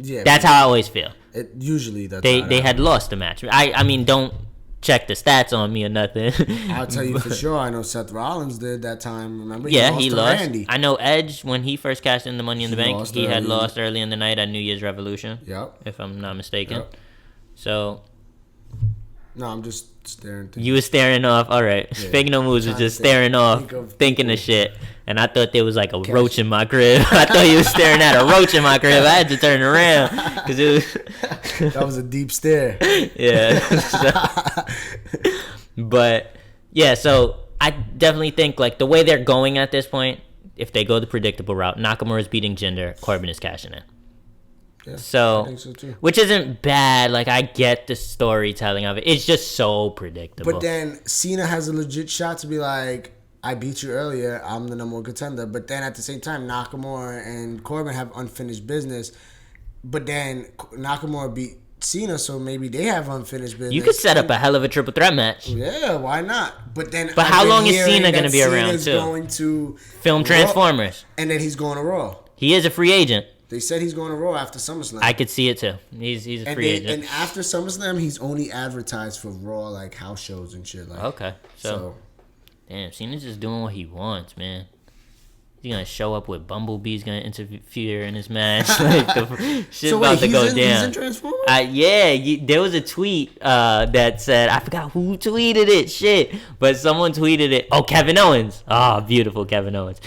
Yeah, that's how I always feel. Usually that's they had lost the match. I mean, don't check the stats on me or nothing. I'll tell you for sure. I know Seth Rollins did that time. Remember? He lost. Randy. I know Edge, when he first cashed in the Money in the Bank, he had lost early in the night at New Year's Revolution. Yep. If I'm not mistaken. Yep. So. No, I'm just staring. You were staring off. All right. Yeah. FakinNoMoves was just staring off, thinking of shit. And I thought there was like a roach in my crib. I thought you was staring at a roach in my crib. I had to turn around because it was. That was a deep stare. Yeah. But yeah, so I definitely think like the way they're going at this point, if they go the predictable route, Nakamura's beating Jinder, Corbin is cashing in. Yeah, so, I think so too. Which isn't bad. Like, I get the storytelling of it. It's just so predictable. But then Cena has a legit shot to be like, I beat you earlier. I'm the number one contender. But then at the same time, Nakamura and Corbin have unfinished business. But then Nakamura beat Cena, so maybe they have unfinished business. You could set up a hell of a triple threat match. Yeah, why not? But how long is Cena going to be around too? Going to film Transformers, and then he's going to Raw. He is a free agent. They said he's going to Raw after SummerSlam. I could see it too. He's a free agent. And after SummerSlam, he's only advertised for Raw, like house shows and shit. Like, okay, so damn, Cena's just doing what he wants, man. He's gonna show up with Bumblebee's gonna interfere in his match. Like the shit's So about wait, to go down. He's in Transformers? There was a tweet that said, I forgot who tweeted it. Shit, but someone tweeted it. Oh, Kevin Owens. Oh, beautiful Kevin Owens.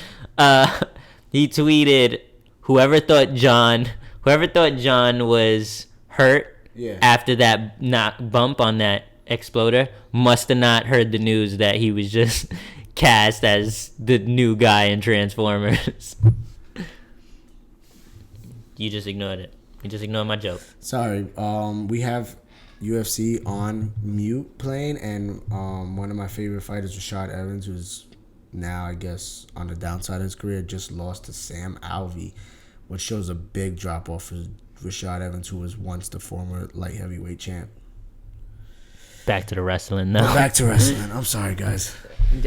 He tweeted, whoever thought John was hurt after that bump on that exploder must have not heard the news that he was just cast as the new guy in Transformers. You just ignored it. You just ignored my joke. Sorry. We have UFC on mute playing, and one of my favorite fighters, Rashad Evans, who's now, I guess, on the downside of his career, just lost to Sam Alvey, which shows a big drop off for Rashad Evans, who was once the former light heavyweight champ. Back to the wrestling now. Back to wrestling. I'm sorry, guys.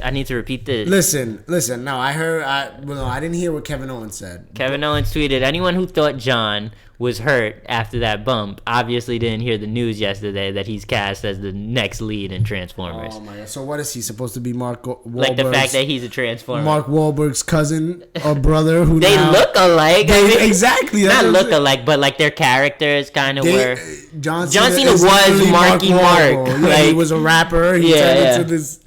I need to repeat this. Listen. No, I didn't hear what Kevin Owens said. Kevin Owens tweeted, anyone who thought John was hurt after that bump obviously didn't hear the news yesterday that he's cast as the next lead in Transformers. Oh my god! So what is he supposed to be? Mark Wahlberg's, like the fact that he's a Transformer. Mark Wahlberg's cousin or brother who they look alike. Exactly. Not look alike, but like their characters kind of were. John Cena was Marky Mark. Yeah, like, he was a rapper. He turned into this,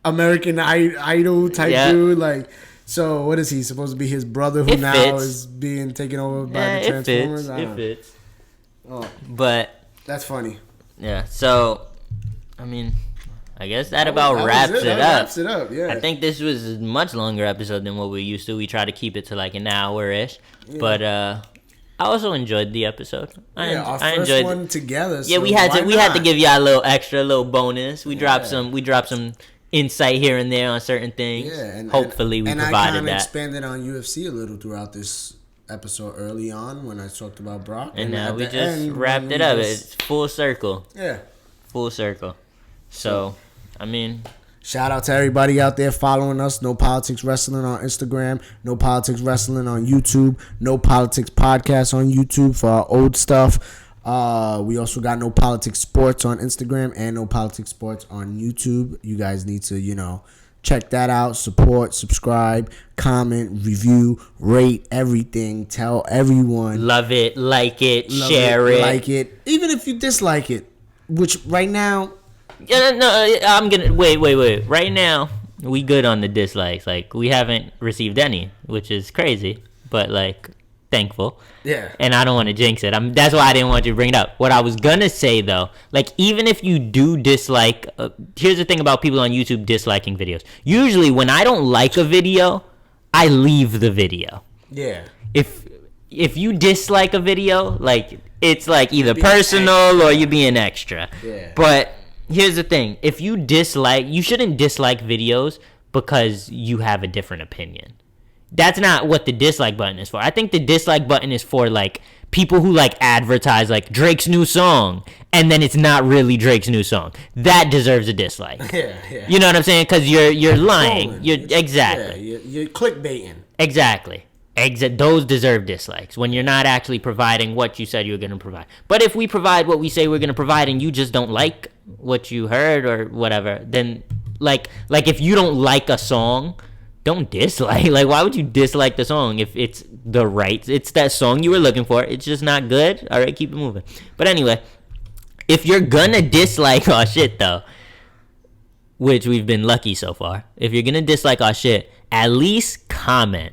American Idol type dude. Like, so what is he supposed to be? His brother who now is being taken over by the Transformers? It fits. Oh, but that's funny. Yeah. So, I mean, I guess that wraps it up. Yeah. I think this was a much longer episode than what we used to. We try to keep it to like an hour-ish. Yeah. But I also enjoyed the episode. Our first one together. Yeah, so we had to give y'all a little bonus. We dropped some insight here and there on certain things. Yeah, and hopefully we provided that. And I kind of expanded on UFC a little throughout this episode early on when I talked about Brock. And now we just wrapped it up. It's full circle. Yeah. Full circle. So, I mean, shout out to everybody out there following us. No Politics Wrestling on Instagram. No Politics Wrestling on YouTube. No Politics Podcast on YouTube for our old stuff. We also got No Politics Sports on Instagram and No Politics Sports on YouTube. You guys need to, check that out. Support, subscribe, comment, review, rate everything. Tell everyone. Love it, like it, share it. Like it. Even if you dislike it, which right now... I'm gonna wait. Right now, we good on the dislikes. Like, we haven't received any, which is crazy, but like, thankful. Yeah. And I don't want to jinx it. That's why I didn't want you to bring it up. What I was gonna say though, like, even if you do dislike, here's the thing about people on YouTube disliking videos. Usually, when I don't like a video, I leave the video. Yeah. If you dislike a video, like, it's like either personal or you're being extra. Yeah. But here's the thing. If you dislike, you shouldn't dislike videos because you have a different opinion. That's not what the dislike button is for. I think the dislike button is for, like, people who, like, advertise, like, Drake's new song, and then it's not really Drake's new song. That deserves a dislike. Yeah. You know what I'm saying? Because you're lying. Exactly. Yeah, you're clickbaiting. Exactly. Those deserve dislikes when you're not actually providing what you said you were going to provide. But if we provide what we say we're going to provide and you just don't like what you heard or whatever, then, like if you don't like a song, don't dislike. Like, why would you dislike the song if it's it's that song you were looking for? It's just not good. All right, keep it moving. But anyway, if you're gonna dislike our shit though, which we've been lucky so far, if you're gonna dislike our shit, at least comment.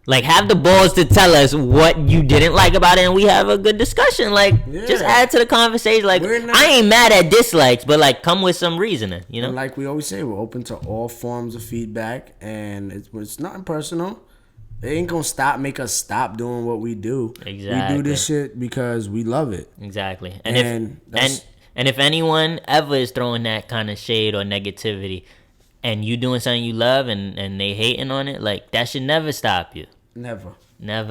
Like, have the balls to tell us what you didn't like about it, and we have a good discussion. Like, just add to the conversation. Like, I ain't mad at dislikes, but, like, come with some reasoning, And like we always say, we're open to all forms of feedback, and it's nothing personal. It ain't gonna make us stop doing what we do. Exactly. We do this shit because we love it. Exactly. And if anyone ever is throwing that kind of shade or negativity, and you doing something you love, and they hating on it, like, that should never stop you. Never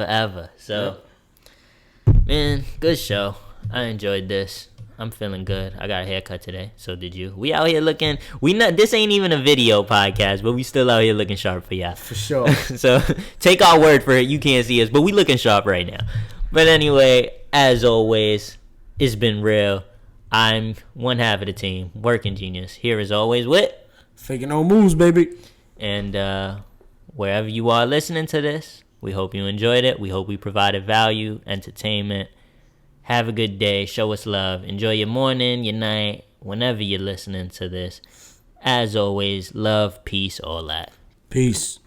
ever. So, man, good show. I enjoyed this. I'm feeling good. I got a haircut today. So did you. We out here looking. This ain't even a video podcast, but we still out here looking sharp for y'all. For sure. So take our word for it. You can't see us, but we looking sharp right now. But anyway, as always, it's been real. I'm one half of the team, WorkinGenius. Here as always with FakinNoMoves, baby. And wherever you are listening to this. We hope you enjoyed it. We hope we provided value, entertainment. Have a good day. Show us love. Enjoy your morning, your night, whenever you're listening to this. As always, love, peace, all that. Peace.